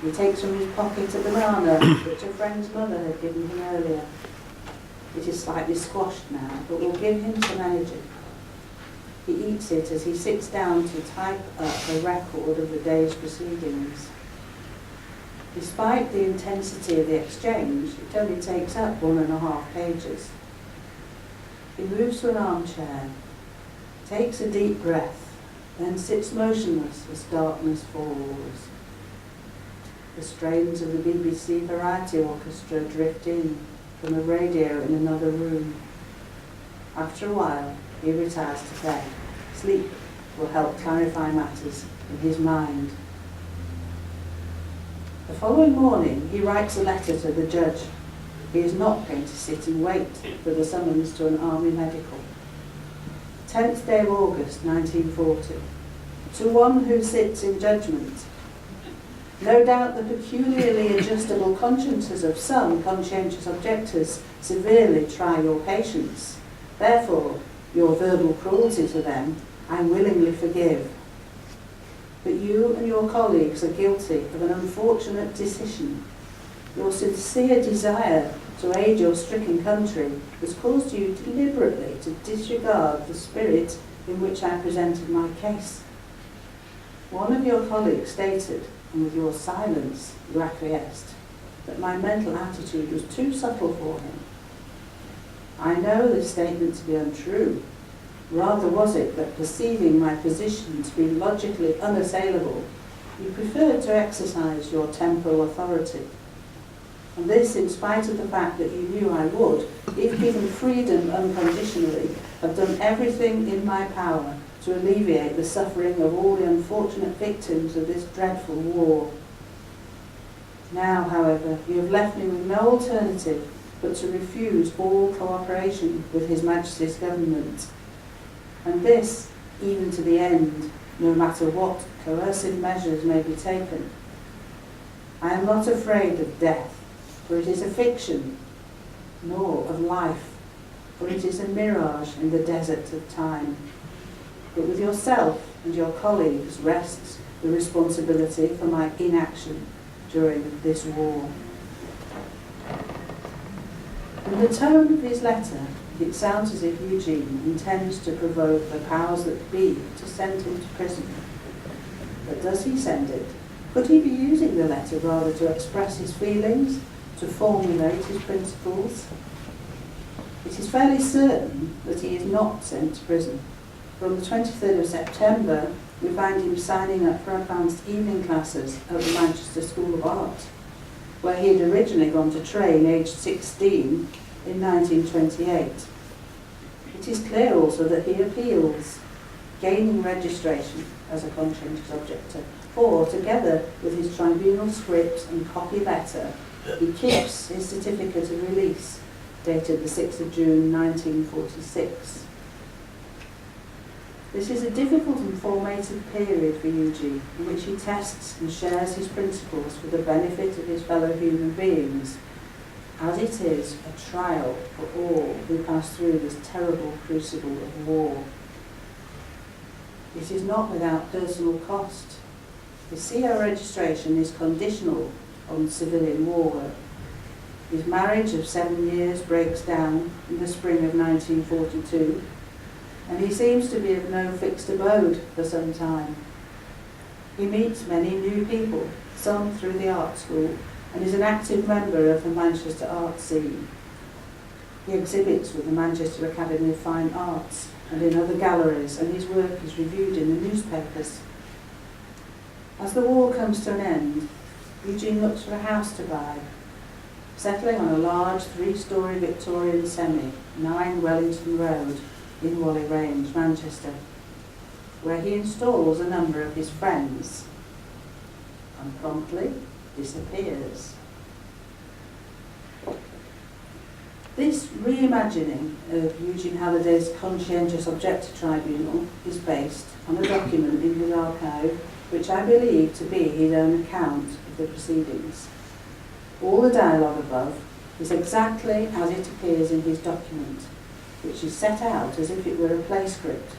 Speaker 1: He takes from his pocket a banana which a friend's mother had given him earlier. It is slightly squashed now, but will give him some energy. He eats it as he sits down to type up a record of the day's proceedings. Despite the intensity of the exchange, it only takes up 1.5 pages. He moves to an armchair, takes a deep breath, then sits motionless as darkness falls. The strains of the BBC Variety Orchestra drift in from a radio in another room. After a while, he retires to bed. Sleep will help clarify matters in his mind. The following morning, he writes a letter to the judge. He is not going to sit and wait for the summons to an army medical. 10th day of August 1940. To one who sits in judgment. No doubt the peculiarly adjustable consciences of some conscientious objectors severely try your patience. Therefore, your verbal cruelty to them I willingly forgive. But you and your colleagues are guilty of an unfortunate decision. Your sincere desire to aid your stricken country has caused you deliberately to disregard the spirit in which I presented my case. One of your colleagues stated, and with your silence you acquiesced, that my mental attitude was too subtle for him. I know this statement to be untrue. Rather was it that perceiving my position to be logically unassailable, you preferred to exercise your temporal authority. And this in spite of the fact that you knew I would, if given freedom unconditionally, have done everything in my power to alleviate the suffering of all the unfortunate victims of this dreadful war. Now, however, you have left me with no alternative but to refuse all cooperation with His Majesty's government. And this, even to the end, no matter what coercive measures may be taken. I am not afraid of death, for it is a fiction, nor of life, for it is a mirage in the desert of time. But with yourself and your colleagues rests the responsibility for my inaction during this war. In the tone of his letter, it sounds as if Eugene intends to provoke the powers that be to send him to prison. But does he send it? Could he be using the letter rather to express his feelings, to formulate his principles? It is fairly certain that he is not sent to prison. From the 23rd of September, we find him signing up for advanced evening classes at the Manchester School of Art, where he had originally gone to train aged 16 in 1928. It is clear also that he appeals, gaining registration as a conscientious objector, for, together with his tribunal script and copy letter, he keeps his certificate of release, dated the 6th of June 1946. This is a difficult and formative period for Eugene, in which he tests and shares his principles for the benefit of his fellow human beings, as it is a trial for all who pass through this terrible crucible of war. It is not without personal cost. The CO registration is conditional on civilian war work. His marriage of 7 years breaks down in the spring of 1942, and he seems to be of no fixed abode for some time. He meets many new people, some through the art school, and is an active member of the Manchester art scene. He exhibits with the Manchester Academy of Fine Arts and in other galleries, and his work is reviewed in the newspapers. As the war comes to an end, Eugene looks for a house to buy, settling on a large 3-storey Victorian semi, 9 Wellington Road, in Whalley Range, Manchester, where he installs a number of his friends and promptly disappears. This reimagining of Eugene Halliday's Conscientious Objector Tribunal is based on a document in his archive which I believe to be his own account of the proceedings. All the dialogue above is exactly as it appears in his document, which is set out as if it were a play script.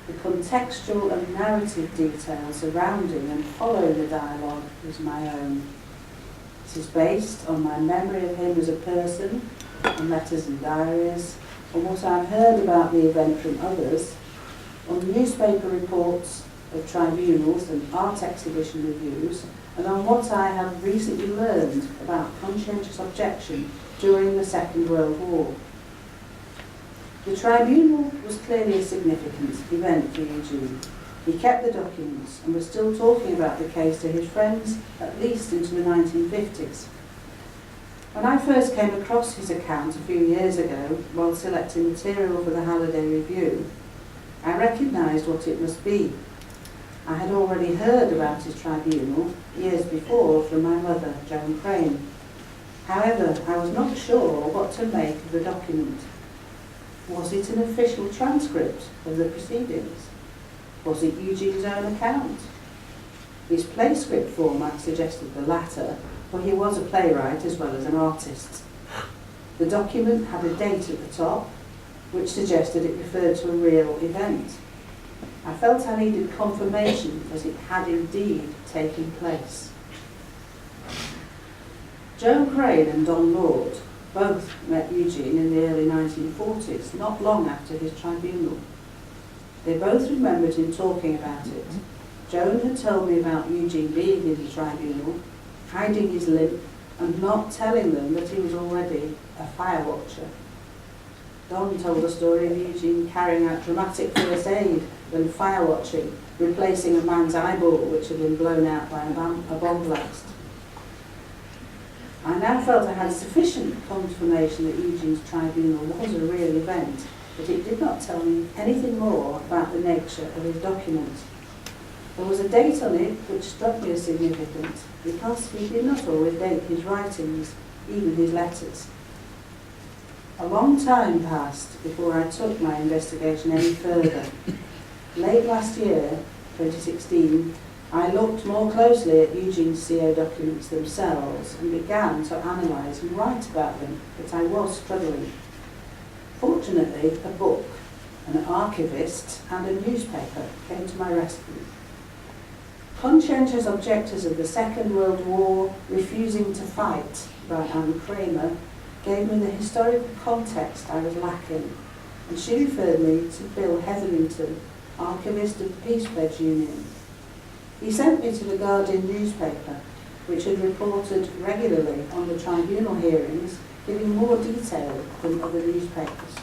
Speaker 1: The contextual and narrative details surrounding and following the dialogue is my own. This is based on my memory of him as a person, on letters and diaries, on what I've heard about the event from others, on newspaper reports of tribunals and art exhibition reviews, and on what I have recently learned about conscientious objection during the Second World War. The tribunal was clearly a significant event for Eugene. He kept the documents and was still talking about the case to his friends at least into the 1950s. When I first came across his account a few years ago while selecting material for the Halliday Review, I recognised what it must be. I had already heard about his tribunal years before from my mother, Joan Crane. However, I was not sure what to make of the document. Was it an official transcript of the proceedings? Was it Eugene's own account? His play script format suggested the latter, for he was a playwright as well as an artist. The document had a date at the top, which suggested it referred to a real event. I felt I needed confirmation that it had indeed taken place. Joan Crane and Don Lord both met Eugene in the early 1940s, not long after his tribunal. They both remembered him talking about it. Joan had told me about Eugene being in the tribunal, hiding his limp, and not telling them that he was already a fire watcher. Don told the story of Eugene carrying out dramatic first aid when fire watching, replacing a man's eyeball which had been blown out by a bomb blast. I now felt I had sufficient confirmation that Eugene's tribunal was a real event, but it did not tell me anything more about the nature of his document. There was a date on it which struck me as significant, because he did not always date his writings, even his letters. A long time passed before I took my investigation any further. Late last year, 2016, I looked more closely at Eugene's CO documents themselves and began to analyse and write about them, but I was struggling. Fortunately, a book, an archivist and a newspaper came to my rescue. Conscientious Objectors of the Second World War, Refusing to Fight by Anne Kramer gave me the historical context I was lacking, and she referred me to Bill Hetherington, archivist of the Peace Pledge Union. He sent me to the Guardian newspaper, which had reported regularly on the tribunal hearings, giving more detail than other newspapers.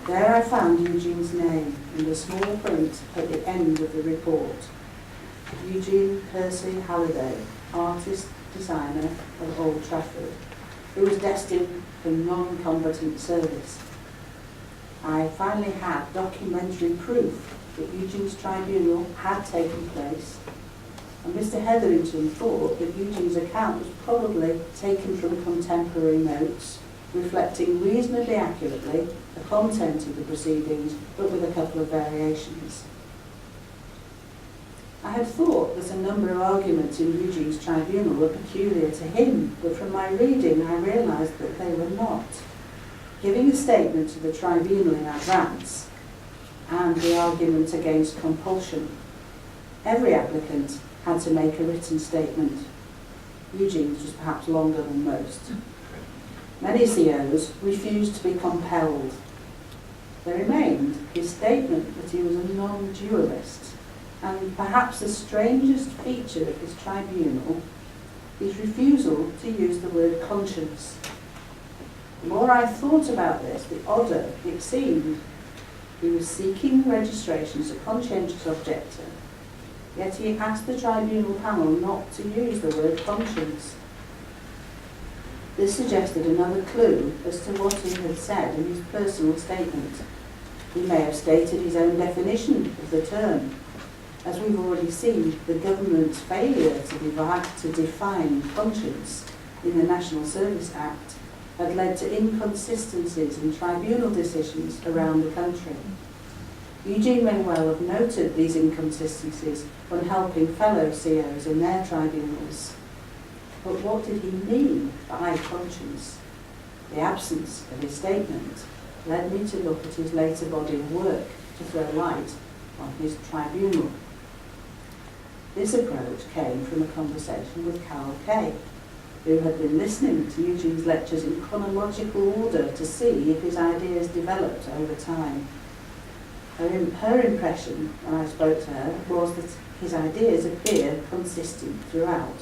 Speaker 1: There I found Eugene's name in the small print at the end of the report. Eugene Percy Halliday, artist, designer of Old Trafford, who was destined for non-combatant service. I finally had documentary proof that Eugene's tribunal had taken place, and Mr. Hetherington thought that Eugene's account was probably taken from contemporary notes, reflecting reasonably accurately the content of the proceedings, but with a couple of variations. I had thought that a number of arguments in Eugene's tribunal were peculiar to him, but from my reading I realised that they were not. Giving a statement to the tribunal in advance, and the argument against compulsion, every applicant had to make a written statement. Eugene's was perhaps longer than most. Many COs refused to be compelled. There remained his statement that he was a non-dualist, and perhaps the strangest feature of his tribunal, his refusal to use the word conscience. The more I thought about this, the odder it seemed. He was seeking registration as a conscientious objector, yet he asked the tribunal panel not to use the word conscience. This suggested another clue as to what he had said in his personal statement. He may have stated his own definition of the term. As we've already seen, the government's failure to define conscience in the National Service Act had led to inconsistencies in tribunal decisions around the country. Eugene may well have noted these inconsistencies when helping fellow COs in their tribunals. But what did he mean by conscience? The absence of his statement led me to look at his later body of work to throw light on his Tribunal. This approach came from a conversation with Carol Kay, who had been listening to Eugene's lectures in chronological order to see if his ideas developed over time. Her impression when I spoke to her was that his ideas appeared consistent throughout,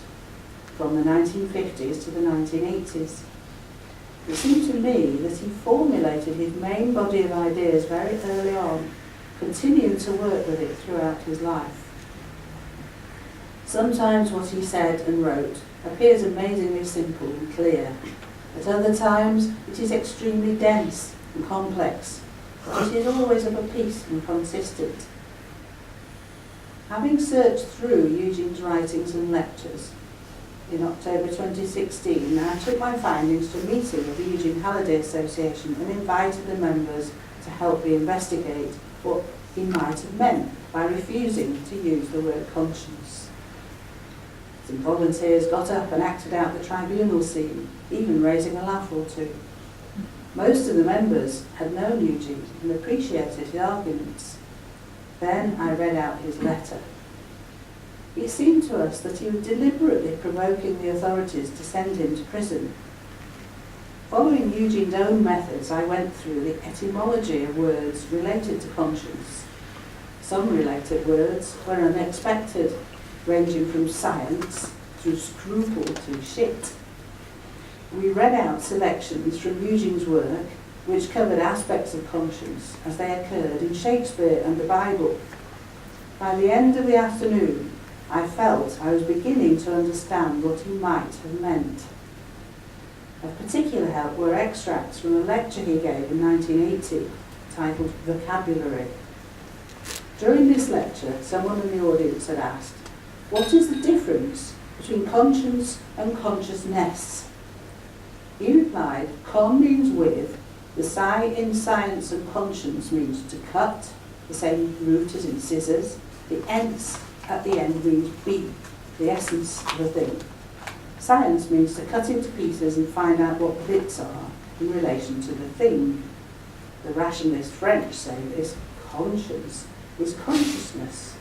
Speaker 1: from the 1950s to the 1980s. It seemed to me that he formulated his main body of ideas very early on, continued to work with it throughout his life. Sometimes what he said and wrote appears amazingly simple and clear. At other times it is extremely dense and complex, but it is always of a piece and consistent. Having searched through Eugene's writings and lectures, in October 2016, I took my findings to a meeting of the Eugene Halliday Association and invited the members to help me investigate what he might have meant by refusing to use the word conscience. Some volunteers got up and acted out the tribunal scene, even raising a laugh or two. Most of the members had known Eugene and appreciated his arguments. Then I read out his letter. It seemed to us that he was deliberately provoking the authorities to send him to prison. Following Eugene's own methods, I went through the etymology of words related to conscience. Some related words were unexpected, ranging from science through scruple to shit. We read out selections from Eugene's work which covered aspects of conscience as they occurred in Shakespeare and the Bible. By the end of the afternoon, I felt I was beginning to understand what he might have meant. Of particular help were extracts from a lecture he gave in 1980 titled Vocabulary. During this lecture, someone in the audience had asked, "What is the difference between conscience and consciousness?" He replied, "Con means with, the psi in science and conscience means to cut, the same root as in scissors, the ence at the end means be, the essence of a thing. Science means to cut into pieces and find out what bits are in relation to the thing. The rationalist French say this conscience is consciousness,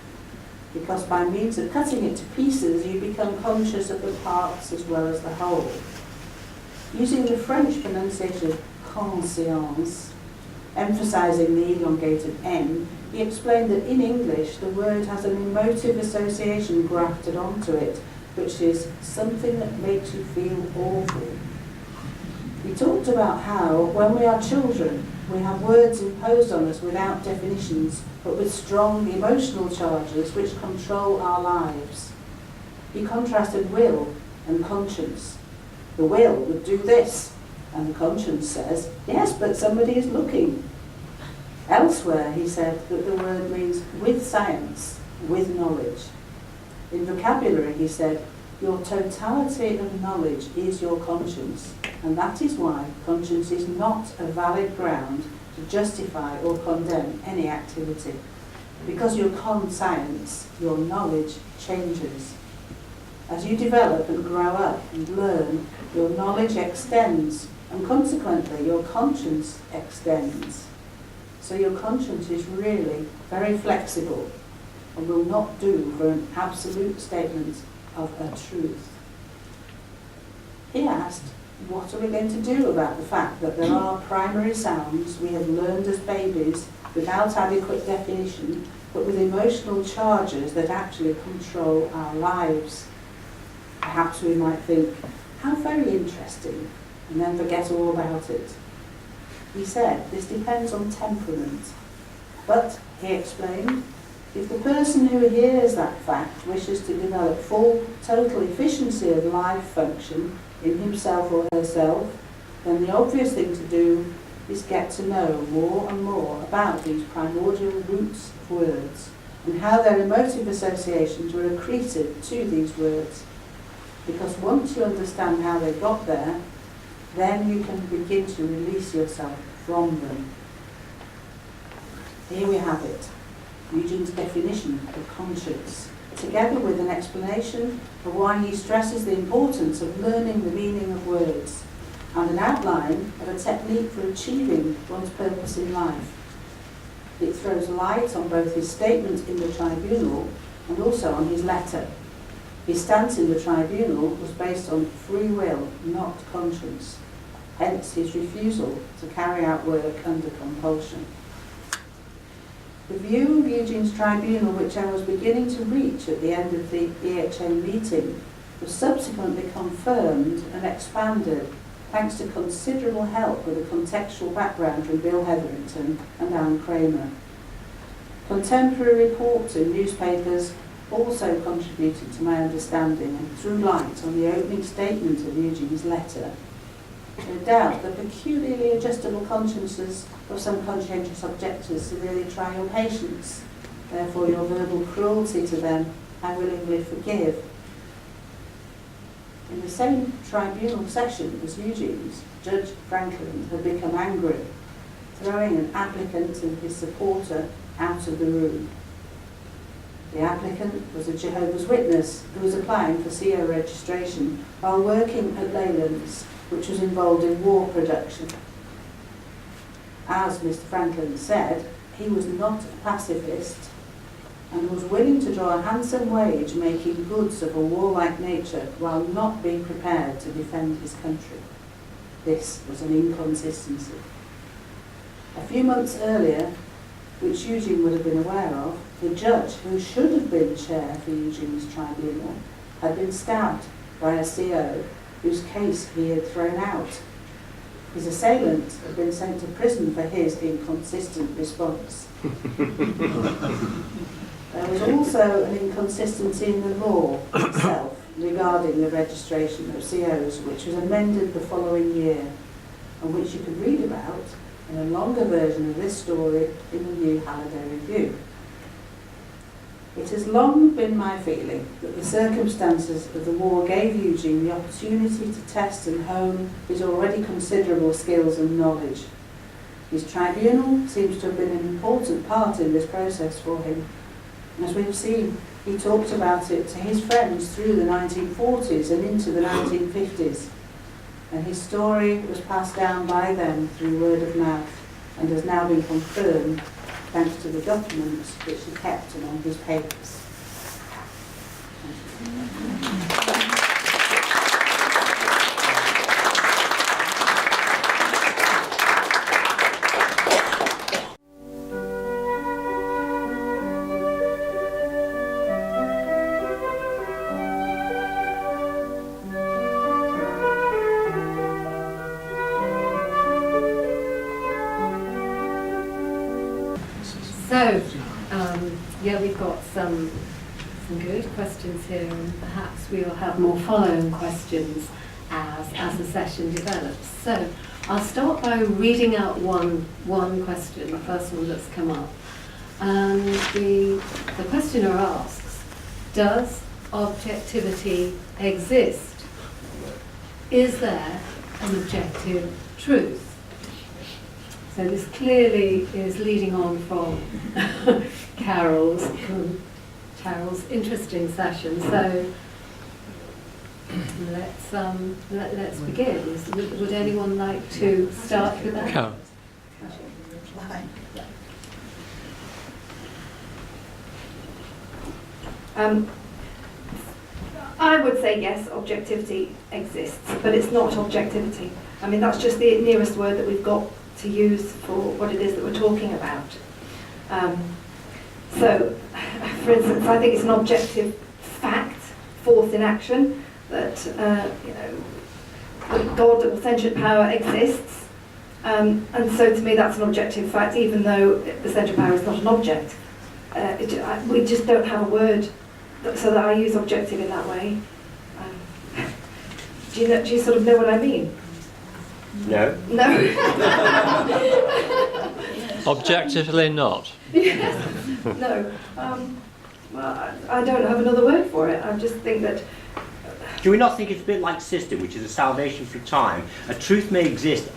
Speaker 1: because by means of cutting it to pieces you become conscious of the parts as well as the whole." Using the French pronunciation of conscience, emphasizing the elongated N, he explained that in English the word has an emotive association grafted onto it, which is something that makes you feel awful. He talked about how, when we are children, we have words imposed on us without definitions, but with strong emotional charges which control our lives. He contrasted will and conscience. The will would do this, and the conscience says, "Yes, but somebody is looking." Elsewhere, he said that the word means with science, with knowledge. In vocabulary, he said, "Your totality of knowledge is your conscience, and that is why conscience is not a valid ground to justify or condemn any activity. Because you're con-science, your knowledge changes. As you develop and grow up and learn, your knowledge extends, and consequently your conscience extends. So your conscience is really very flexible and will not do for an absolute statement of a truth." He asked, what are we going to do about the fact that there are primary sounds we have learned as babies without adequate definition, but with emotional charges that actually control our lives? Perhaps we might think, how very interesting, and then forget all about it. He said this depends on temperament. But, he explained, if the person who hears that fact wishes to develop full, total efficiency of life function in himself or herself, then the obvious thing to do is get to know more and more about these primordial roots of words and how their emotive associations were accreted to these words. Because once you understand how they got there, then you can begin to release yourself from them. Here we have it, Eugene's definition of conscience, together with an explanation of why he stresses the importance of learning the meaning of words. and an outline of a technique for achieving one's purpose in life. It throws light on both his statement in the tribunal and also on his letter. His stance in the tribunal was based on free will, not conscience, hence his refusal to carry out work under compulsion. The view of Eugene's tribunal, which I was beginning to reach at the end of the EHA meeting, was subsequently confirmed and expanded thanks to considerable help with a contextual background from Bill Hetherington and Anne Kramer. Contemporary reports in newspapers also contributed to my understanding and threw light on the opening statement of Eugene's letter. No doubt the peculiarly adjustable consciences of some conscientious objectors severely try your patience. Therefore your verbal cruelty to them I willingly forgive. In the same tribunal session as Eugene's, Judge Franklin had become angry, throwing an applicant and his supporter out of the room. The applicant was a Jehovah's Witness who was applying for CO registration while working at Leyland's, which was involved in war production. As Mr. Franklin said, he was not a pacifist and was willing to draw a handsome wage making goods of a warlike nature while not being prepared to defend his country. This was an inconsistency. A few months earlier, which Eugene would have been aware of, the judge who should have been chair for Eugene's tribunal had been stabbed by a CO whose case he had thrown out. His assailant had been sent to prison for his inconsistent response. There was also an inconsistency in the law itself regarding the registration of COs, which was amended the following year, and which you can read about in a longer version of this story in the new Halliday Review. It has long been my feeling that the circumstances of the war gave Eugene the opportunity to test and hone his already considerable skills and knowledge. His tribunal seems to have been an important part in this process for him. As we've seen, he talked about it to his friends through the 1940s and into the 1950s. And his story was passed down by them through word of mouth and has now been confirmed thanks to the documents which he kept among his papers.
Speaker 4: Yeah, we've got some good questions here, and perhaps we'll have more follow-on questions as the session develops. So I'll start by reading out one question, the first one that's come up. And the questioner asks, does objectivity exist? Is there an objective truth? So this clearly is leading on from Carol's interesting session. So let's begin. Would anyone like to start with that?
Speaker 2: Carol.
Speaker 3: I would say yes, objectivity exists, but it's not objectivity. I mean, that's just the nearest word that we've got to use for what it is that we're talking about. So, for instance, I think it's an objective fact, forth in action, that that God or sentient power exists, and so to me that's an objective fact, even though the sentient power is not an object. We just don't have a word so that I use objective in that way. Do you sort of know what I mean?
Speaker 5: No.
Speaker 3: No.
Speaker 6: Objectively not.
Speaker 3: Yes. No. Well, I don't have another word for it. I just think that.
Speaker 5: Do we not think it's a bit like Sister, which is a salvation for time? A truth may exist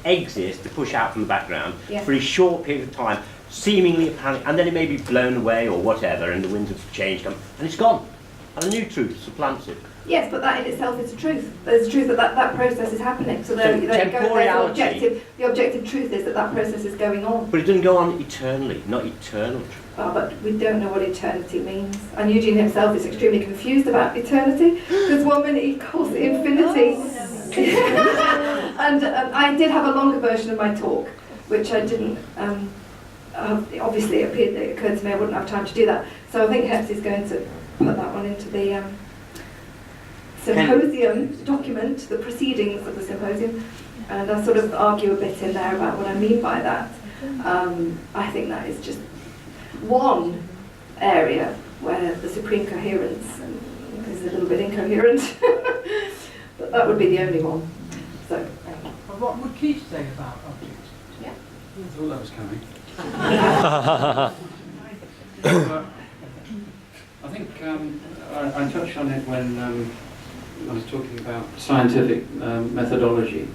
Speaker 5: to push out from the background for a short period of time, seemingly apparent, and then it may be blown away or whatever, and the winds of change come, and it's gone, and a new truth supplants it.
Speaker 3: Yes, but that in itself is a truth. There's a truth that process is happening. So there you go.
Speaker 5: Temporality.
Speaker 3: The objective truth is that process is going on.
Speaker 5: But it doesn't go on eternally, not eternal truth.
Speaker 3: But we don't know what eternity means. And Eugene himself is extremely confused about eternity, because one minute he calls it infinity. And I did have a longer version of my talk, which I didn't, obviously it occurred to me I wouldn't have time to do that. So I think Heps is going to put that one into the Symposium document, the proceedings of the Symposium. And I sort of argue a bit in there about what I mean by that. I think that is just one area where the supreme coherence is a little bit incoherent, but that would be the only one. So,
Speaker 7: But what would Keith say about objects?
Speaker 3: yeah.
Speaker 2: I thought that was coming. I think I touched on it when I was talking about scientific methodology.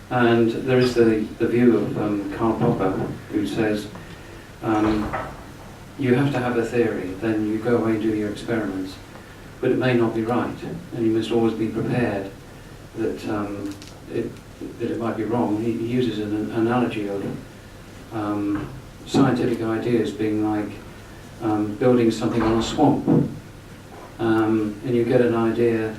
Speaker 2: And there is the view of Karl Popper, who says you have to have a theory, then you go away and do your experiments, but it may not be right, and you must always be prepared that it might be wrong. He uses an analogy of scientific ideas being like building something on a swamp, and you get an idea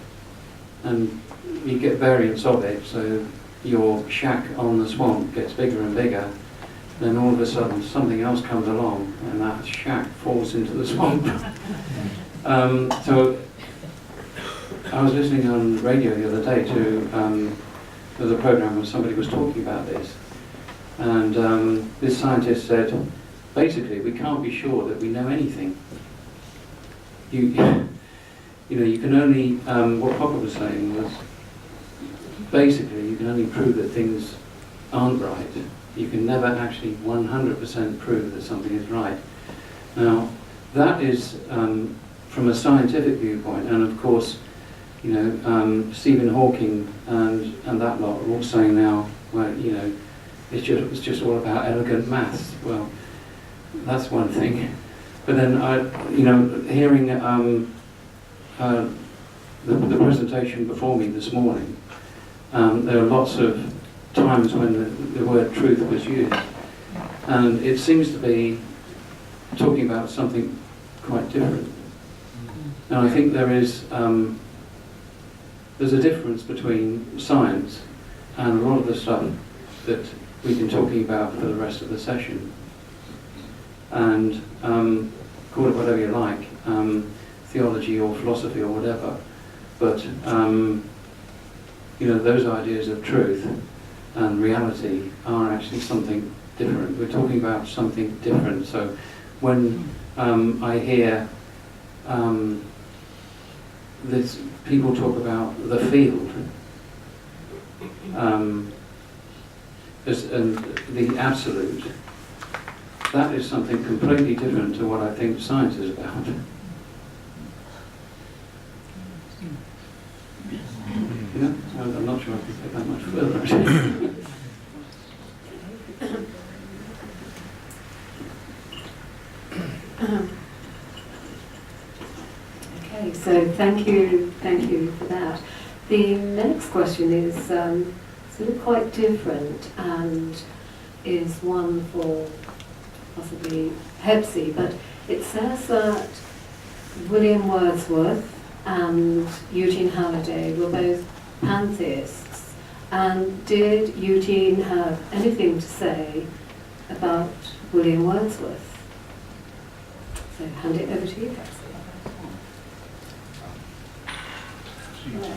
Speaker 2: and you get variants of it, so your shack on the swamp gets bigger and bigger, then all of a sudden something else comes along and that shack falls into the swamp. So I was listening on radio the other day to there was a program where somebody was talking about this, and this scientist said, basically we can't be sure that we know anything. You know, you can only, what Popper was saying was, basically you can only prove that things aren't right. You can never actually 100% prove that something is right. Now, that is from a scientific viewpoint, and of course, you know, Stephen Hawking and that lot are all saying now, well, you know, it's just all about elegant maths. Well, that's one thing. But then you know, hearing the presentation before me this morning, there are lots of times when the word truth was used, and it seems to be talking about something quite different. And I think there's a difference between science and a lot of the stuff that we've been talking about for the rest of the session. And call it whatever you like, theology or philosophy or whatever, but you know, those ideas of truth and reality are actually something different. We're talking about something different. So when I hear this, people talk about the field and the absolute, that is something completely different to what I think science is about. You know, I'm not sure I can get that much further.
Speaker 4: Okay, so thank you for that. The next question is sort of quite different and is one for possibly Hephzibah, but it says that William Wordsworth and Eugene Halliday were both pantheists. And did Eugene have anything to say about William Wordsworth? So hand it over to you, Hephzibah.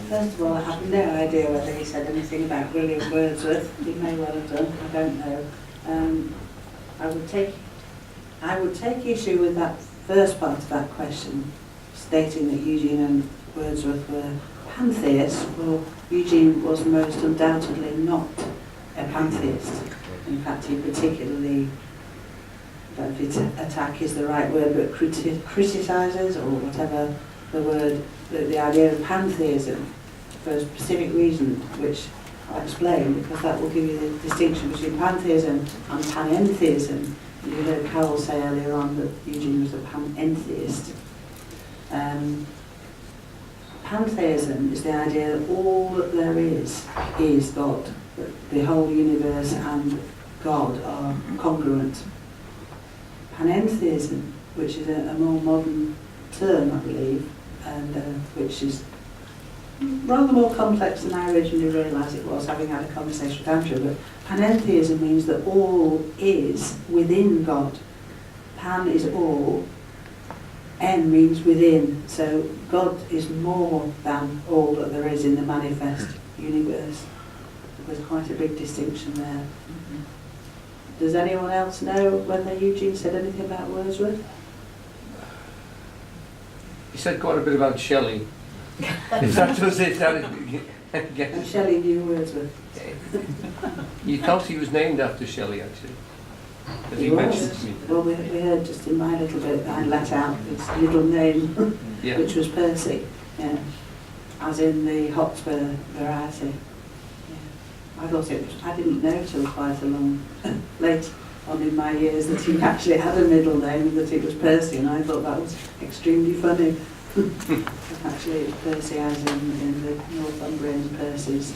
Speaker 8: First of all, I have no idea whether he said anything about William Wordsworth. He may well have done, I don't know. I would take issue with that first part of that question, stating that Eugene and Wordsworth were pantheists. Well, Eugene was most undoubtedly not a pantheist. In fact, he particularly, I don't know if attack is the right word, but criticises, or whatever the word, the idea of pantheism for a specific reason, which I'll explain, because that will give you the distinction between pantheism and panentheism. You heard Carol say earlier on that Eugene was a panentheist. Pantheism is the idea that all that there is God. That the whole universe and God are congruent. Panentheism, which is a more modern term, I believe, and which is rather more complex than I originally realised it was, having had a conversation with Andrew, but panentheism means that all is within God. Pan is all, en means within, so God is more than all that there is in the manifest universe. There's quite a big distinction there. Does anyone else know whether Eugene said anything about Wordsworth?
Speaker 9: He said quite a bit about Shelley. That was it.
Speaker 8: And Shelley knew Wordsworth.
Speaker 9: You thought he was named after Shelley, actually. As he
Speaker 8: He was.
Speaker 9: mentioned to me.
Speaker 8: Well, we heard just in my little bit that I let out his middle name,
Speaker 9: Yeah.
Speaker 8: which was Percy, yeah, as in the Hotspur variety. Yeah. I thought it was, I didn't know till quite a long, late on in my years that he actually had a middle name and that it was Percy, and I thought that was extremely funny. Actually, it's Percy as in the Northumbrian Percys.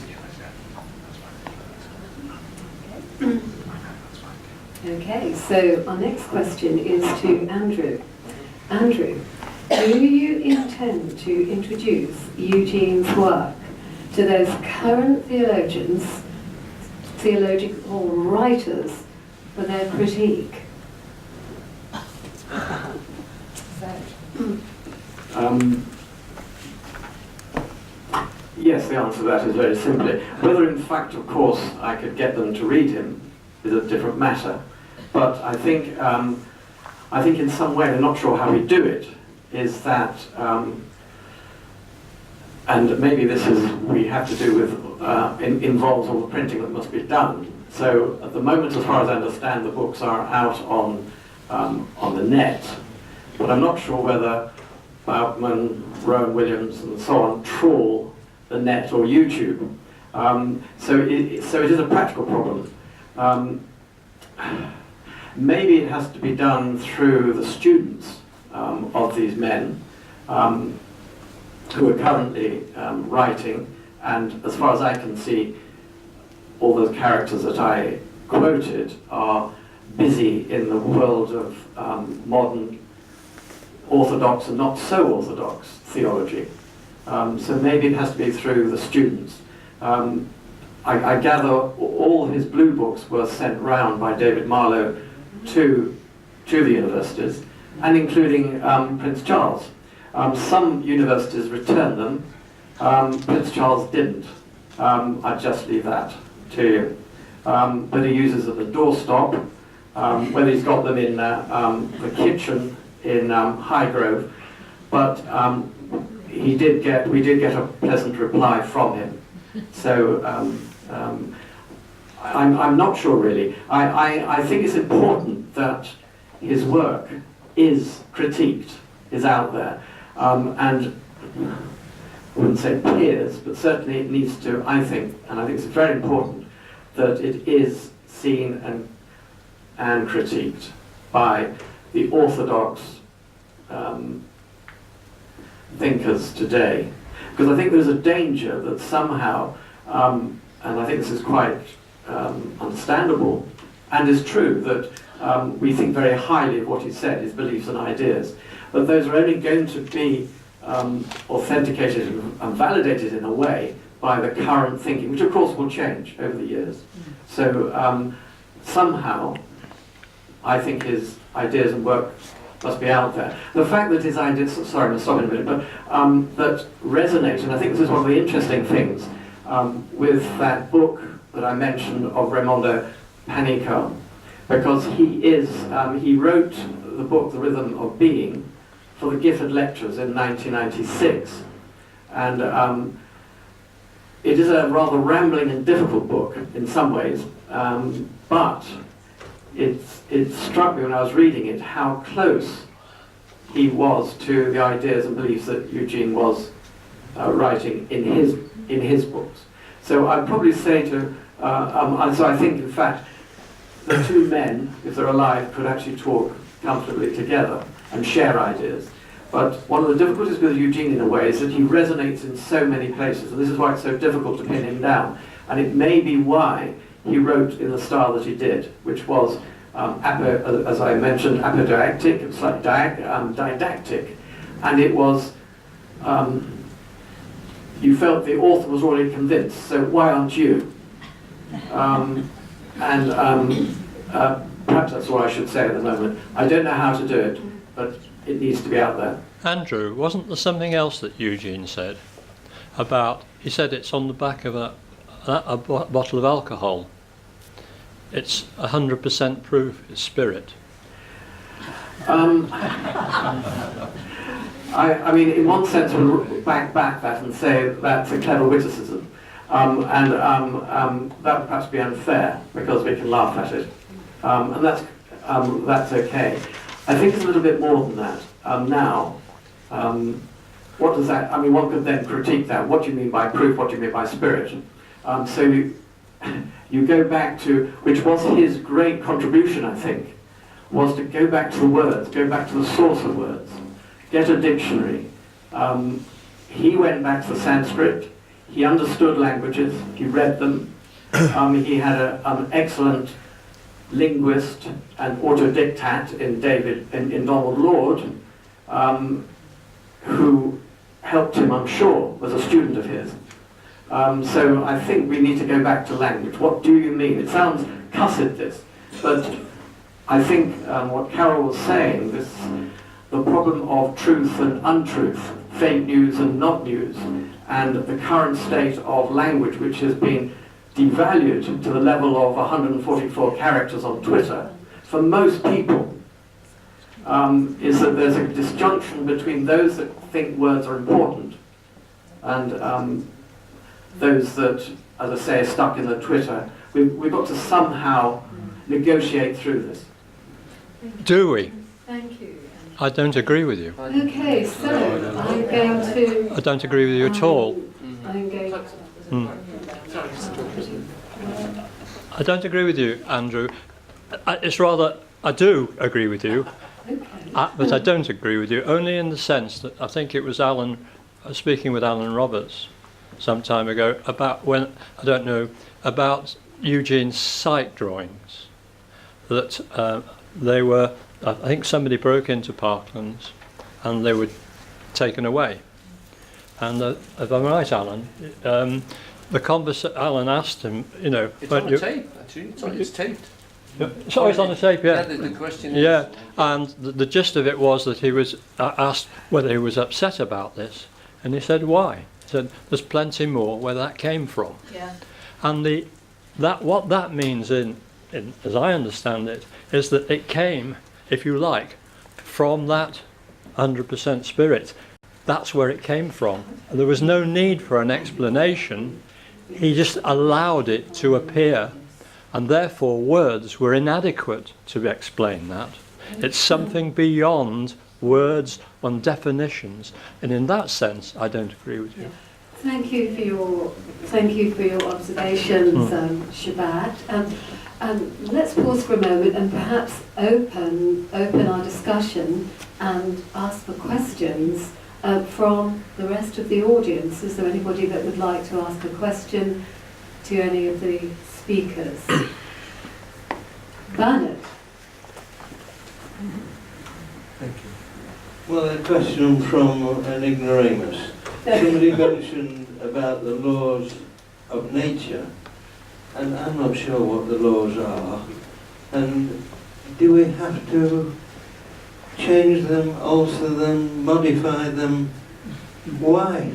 Speaker 4: Okay, so our next question is to Andrew. Andrew, do you intend to introduce Eugene's work to those current theological writers for their critique?
Speaker 10: Yes, the answer to that is very simply. Whether in fact, of course, I could get them to read him is a different matter. But I think in some way, I'm not sure how we do it, is that, and maybe this is, we have to do with, involves all the printing that must be done. So at the moment, as far as I understand, the books are out on the net, but I'm not sure whether Boutman, Rowan Williams, and so on trawl the net or YouTube. So it is a practical problem. Maybe it has to be done through the students of these men who are currently writing, and as far as I can see, all those characters that I quoted are busy in the world of modern orthodox and not so orthodox theology. So maybe it has to be through the students. I gather all his blue books were sent round by David Marlowe to the universities, and including Prince Charles. Some universities returned them, Prince Charles didn't. I'd just leave that to you. But he uses it at the doorstop, whether he's got them in the kitchen in Highgrove, but we did get a pleasant reply from him. So I'm not sure really. I think it's important that his work is critiqued, is out there, and I wouldn't say peers, but certainly it needs to, I think it's very important that it is seen and critiqued by the orthodox thinkers today. Because I think there's a danger that somehow, and I think this is quite understandable and is true, that we think very highly of what he said, his beliefs and ideas, but those are only going to be authenticated and validated in a way by the current thinking, which of course will change over the years. So somehow, I think his ideas and work must be out there. The fact that his ideas, sorry, I'm going to stop in a minute, but that resonate, and I think this is one of the interesting things with that book that I mentioned of Raimondo Panikkar, because he wrote the book The Rhythm of Being for the Gifford Lectures in 1996, and it is a rather rambling and difficult book in some ways, but it struck me when I was reading it how close he was to the ideas and beliefs that Eugene was writing in his books. So I'd probably say to, so I think in fact the two men, if they're alive, could actually talk comfortably together and share ideas. But one of the difficulties with Eugene in a way is that he resonates in so many places, and this is why it's so difficult to pin him down. And it may be why he wrote in the style that he did, which was, as I mentioned, apodidactic, it was like didactic, and it was, you felt the author was already convinced, so why aren't you? Perhaps that's all I should say at the moment. I don't know how to do it, but it needs to be out there.
Speaker 6: Andrew, wasn't there something else that Eugene said about, he said it's on the back of a bottle of alcohol. It's 100% proof, it's spirit.
Speaker 10: I mean, in one sense, we'll back that and say that's a clever witticism. That would perhaps be unfair, because we can laugh at it. And that's okay. I think it's a little bit more than that. What does that, I mean, one could then critique that. What do you mean by proof? What do you mean by spirit? So you go back to, which was his great contribution, I think, was to go back to the words, go back to the source of words, get a dictionary. He went back to Sanskrit, he understood languages, he read them, he had an excellent linguist and autodidact in Donald Lord, who helped him, I'm sure, was a student of his. So I think we need to go back to language. What do you mean? It sounds cussed, this, but I think what Carol was saying, the problem of truth and untruth, fake news and not news, and the current state of language, which has been devalued to the level of 144 characters on Twitter, for most people, is that there's a disjunction between those that think words are important and those that, as I say, are stuck in the Twitter. We've got to somehow negotiate through this.
Speaker 6: Do we?
Speaker 4: Thank you.
Speaker 6: I don't agree with you.
Speaker 4: Okay, so I'm going to...
Speaker 6: I don't agree with you at all.
Speaker 4: I'm going to...
Speaker 6: I don't agree with you, Andrew. It's rather, I do agree with you, but I don't agree with you, only in the sense that I think it was Alan, speaking with Alan Roberts some time ago, about when, I don't know, about Eugene's sight drawings, that they were, I think somebody broke into Parklands and they were taken away. And if I'm right, Alan, Alan asked him, you know...
Speaker 9: It's on the tape, actually. It's taped.
Speaker 6: So it's on the tape, yeah.
Speaker 9: The question is...
Speaker 6: Yeah, and the gist of it was that he was asked whether he was upset about this, and he said, why? He said, there's plenty more where that came from.
Speaker 1: Yeah.
Speaker 6: And what that means, as I understand it, is that it came, if you like, from that 100% spirit. That's where it came from. There was no need for an explanation. He just allowed it to appear, and therefore words were inadequate to explain that. It's something beyond words and definitions, and in that sense, I don't agree with you.
Speaker 4: Thank you for your observations, Shabat. Let's pause for a moment and perhaps open our discussion and ask for questions from the rest of the audience. Is there anybody that would like to ask a question to any of the speakers? Bernard.
Speaker 11: Thank you. Well, a question from an ignoramus. Somebody mentioned about the laws of nature, and I'm not sure what the laws are. And do we have to change them, alter them, modify them? Why?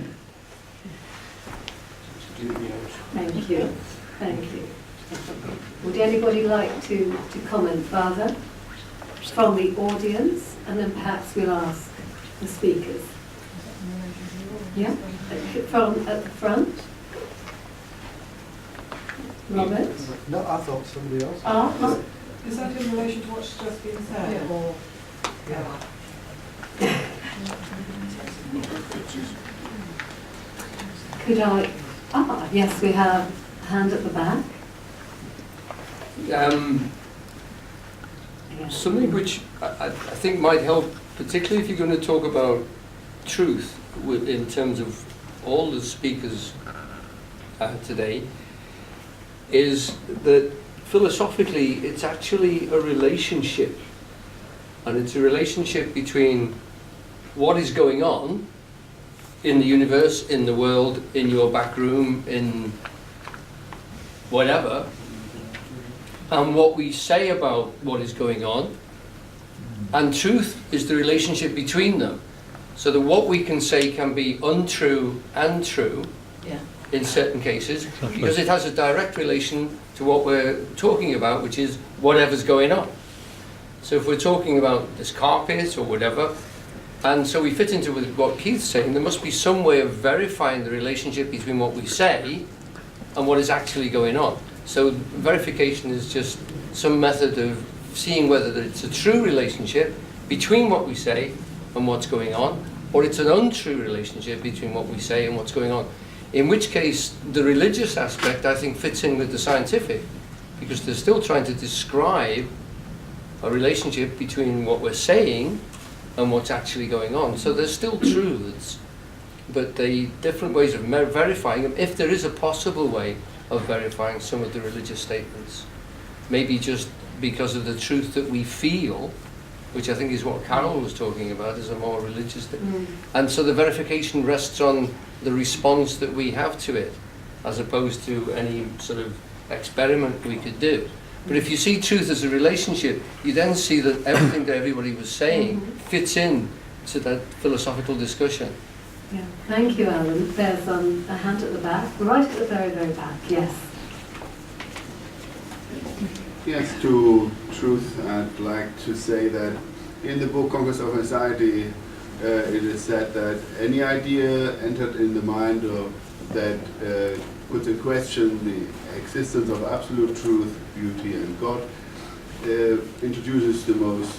Speaker 4: Thank you. Thank you. Would anybody like to comment further from the audience, and then perhaps we'll ask the speakers? Yeah? From at the front? Robert?
Speaker 12: No, I thought somebody else.
Speaker 7: Is that in relation to what's just been said?
Speaker 12: Yeah.
Speaker 7: Or
Speaker 4: Could I? Yes, we have a hand at the back.
Speaker 9: Something which I think might help particularly if you're going to talk about truth in terms of all the speakers today, is that philosophically it's actually a relationship. And it's a relationship between what is going on in the universe, in the world, in your back room, in whatever, and what we say about what is going on. And truth is the relationship between them. So that what we can say can be untrue and true in certain cases, because it has a direct relation to what we're talking about, which is whatever's going on. So if we're talking about this carpet or whatever, and so we fit into what Keith's saying, there must be some way of verifying the relationship between what we say and what is actually going on. So verification is just some method of seeing whether it's a true relationship between what we say and what's going on, or it's an untrue relationship between what we say and what's going on. In which case, the religious aspect, I think, fits in with the scientific, because they're still trying to describe a relationship between what we're saying and what's actually going on. So there's still truths, but the different ways of verifying them, if there is a possible way of verifying some of the religious statements. Maybe just because of the truth that we feel, which I think is what Carol was talking about, is a more religious thing. And so the verification rests on the response that we have to it, as opposed to any sort of experiment we could do. But if you see truth as a relationship, you then see that everything that everybody was saying fits in to that philosophical discussion.
Speaker 4: Yeah. Thank you, Alan. There's a hand at the back, right at the very, very back. Yes.
Speaker 13: Yes, to truth, I'd like to say that in the book Conquest of Anxiety, it is said that any idea entered in the mind that puts in question the existence of absolute truth, beauty, and God, introduces the most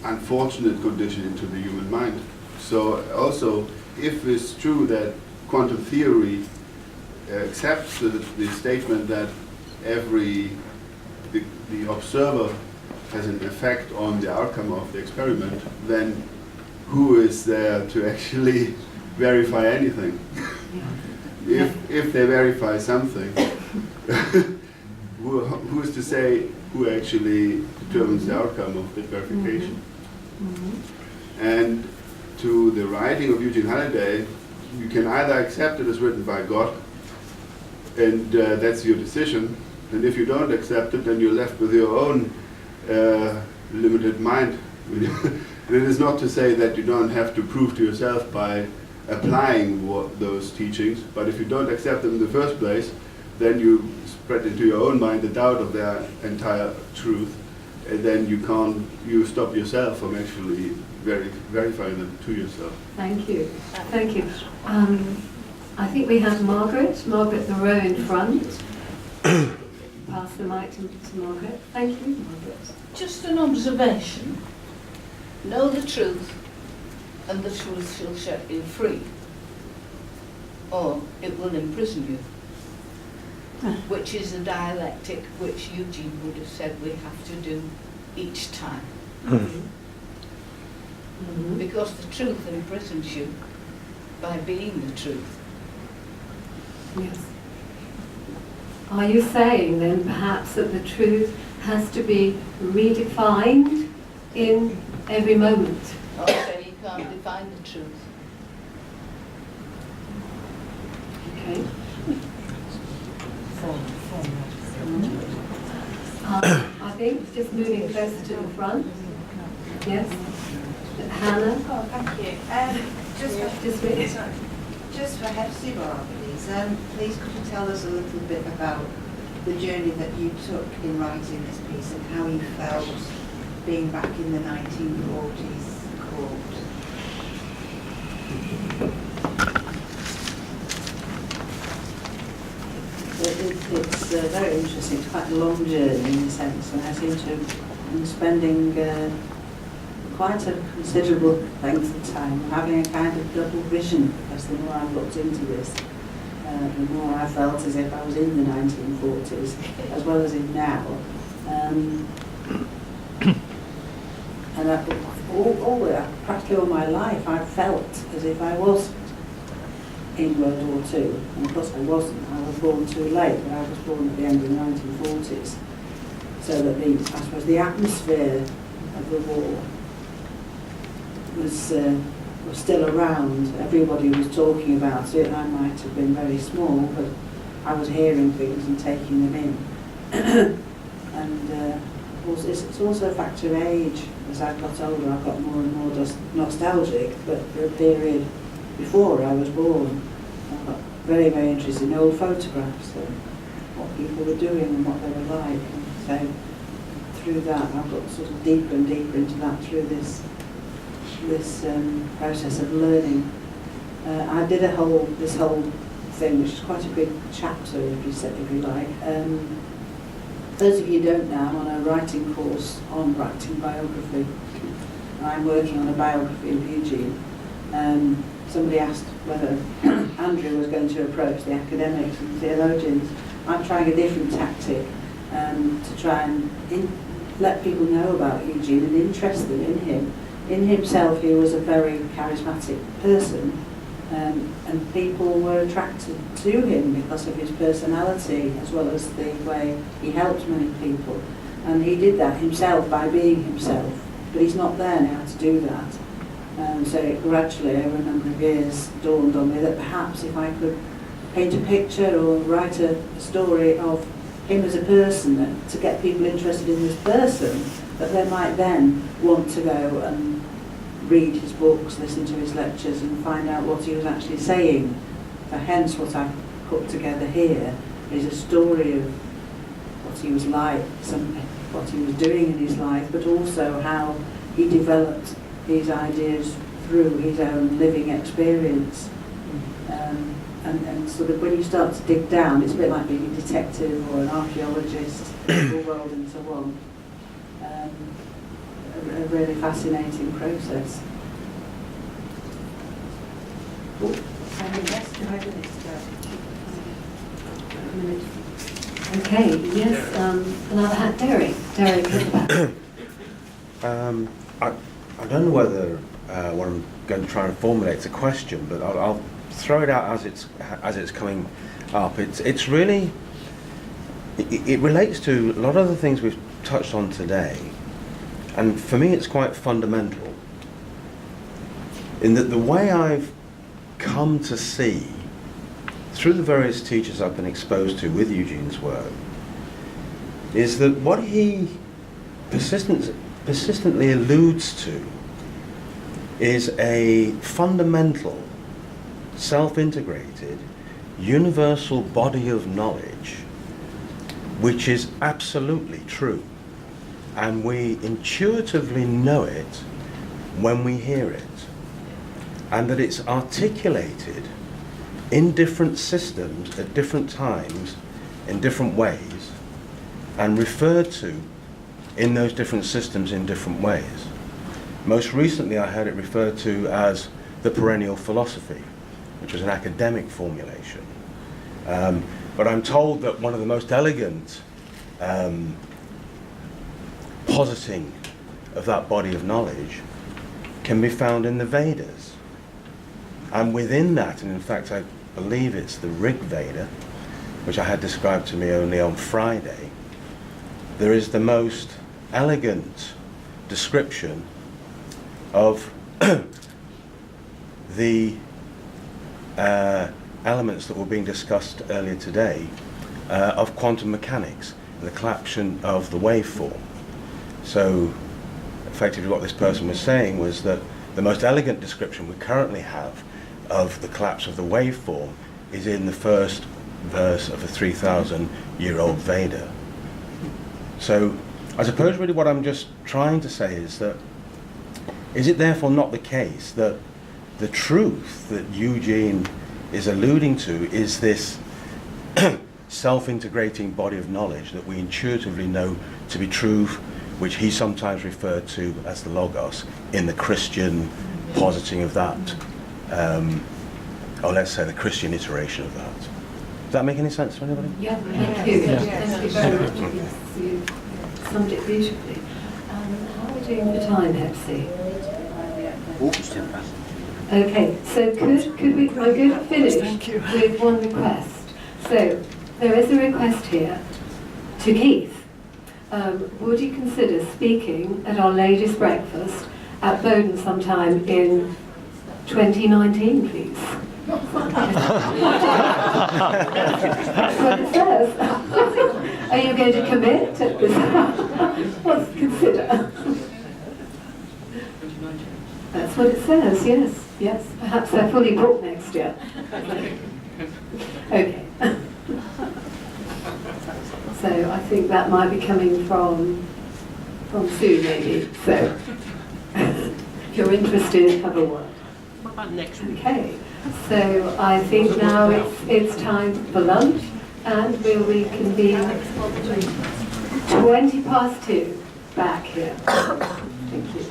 Speaker 13: unfortunate condition into the human mind. So also, if it's true that quantum theory accepts the statement that the observer has an effect on the outcome of the experiment, then who is there to actually verify anything? If they verify something, who is to say who actually determines the outcome of the verification? And to the writing of Eugene Halliday, you can either accept it as written by God, and that's your decision, and if you don't accept it, then you're left with your own limited mind. And it is not to say that you don't have to prove to yourself by applying those teachings, but if you don't accept them in the first place, then you spread into your own mind the doubt of their entire truth, and then you stop yourself from actually verifying them to yourself.
Speaker 4: Thank you. Thank you. I think we have Margaret the row in front. Pass the mic to Margaret. Thank you, Margaret.
Speaker 14: Just an observation. Know the truth, and the truth shall set you free, or it will imprison you, which is a dialectic which Eugene would have said we have to do each time. Because the truth imprisons you by being the truth.
Speaker 4: Yes. Are you saying then perhaps that the truth has to be redefined in every moment?
Speaker 14: I'll say you can't define the truth.
Speaker 4: Okay. I think just moving closer to the front. Yes. Hannah.
Speaker 15: Oh, thank you. Just for Hephzibah, please could you tell us a little bit about the journey that you took in writing this piece and how you felt being back in the 1940s court?
Speaker 8: It's very interesting. It's quite a long journey in a sense, and I seem to have been spending quite a considerable length of time having a kind of double vision, because the more I've looked into this, the more I felt as if I was in the 1940s as well as in now. And practically all my life I felt as if I was in World War II. And of course I wasn't. I was born too late, but I was born at the end of the 1940s. So that I suppose the atmosphere of the war was still around. Everybody was talking about it. I might have been very small, but I was hearing things and taking them in. And it's also a factor of age. As I've got older, I've got more and more nostalgic, but for a period before I was born, I got very, very interested in old photographs and what people were doing and what they were like. And so through that, I've got sort of deeper and deeper into that through this process of learning. I did this whole thing, which is quite a big chapter, if you like. Those of you who don't know, I'm on a writing course on writing biography. I'm working on a biography of Eugene. Somebody asked whether Andrew was going to approach the academics and theologians. I'm trying a different tactic to try and let people know about Eugene and interest them in him. In himself, he was a very charismatic person, and people were attracted to him because of his personality as well as the way he helped many people. And he did that himself by being himself, but he's not there now to do that. So it gradually, over a number of years, dawned on me that perhaps if I could paint a picture or write a story of him as a person, to get people interested in this person, that they might then want to go and read his books, listen to his lectures and find out what he was actually saying. So hence what I've put together here is a story of what he was like, what he was doing in his life, but also how he developed these ideas through his own living experience. And sort of when you start to dig down, it's a bit like being a detective or an archaeologist, the world and so on. A really fascinating process.
Speaker 4: Okay, yes, another hat, Derek. Derek,
Speaker 16: I don't know whether what I'm going to try and formulate is a question, but I'll throw it out as it's coming up. It's really it relates to a lot of the things we've touched on today, and for me it's quite fundamental in that the way I've come to see through the various teachers I've been exposed to with Eugene's work is that what he persistently alludes to is a fundamental, self-integrated, universal body of knowledge which is absolutely true, and we intuitively know it when we hear it, and that it's articulated in different systems at different times in different ways and referred to in those different systems in different ways. Most recently I heard it referred to as the perennial philosophy, which was an academic formulation. But I'm told that one of the most elegant positing of that body of knowledge can be found in the Vedas. And within that, and in fact I believe it's the Rig Veda, which I had described to me only on Friday, there is the most elegant description of the elements that were being discussed earlier today of quantum mechanics and the collapse of the waveform. So effectively what this person was saying was that the most elegant description we currently have of the collapse of the waveform is in the first verse of a 3,000-year-old Veda. So I suppose really what I'm just trying to say is that is it therefore not the case that the truth that Eugene is alluding to is this self-integrating body of knowledge that we intuitively know to be true, which he sometimes referred to as the Logos in the Christian positing of that, or let's say the Christian iteration of that. Does that make any sense to anybody?
Speaker 4: Yeah, thank you. Thank you very much. Yes, you summed it beautifully. How we doing for time, Hepsi?
Speaker 5: Oh, it's 10 past.
Speaker 4: Okay, so could we, I'm going to finish with one request. So, there is a request here to Keith. Would you consider speaking at our ladies' breakfast at Bowden sometime in 2019, please? That's what it says. Are you going to commit at this? Let's consider. That's what it says, yes. Yes, perhaps they're fully booked next year. Okay. So I think that might be coming from Sue, maybe. So if you're interested, have a word.
Speaker 5: What about next week?
Speaker 4: Okay. So I think now it's time for lunch, and we'll reconvene 2:20 back here. Thank you.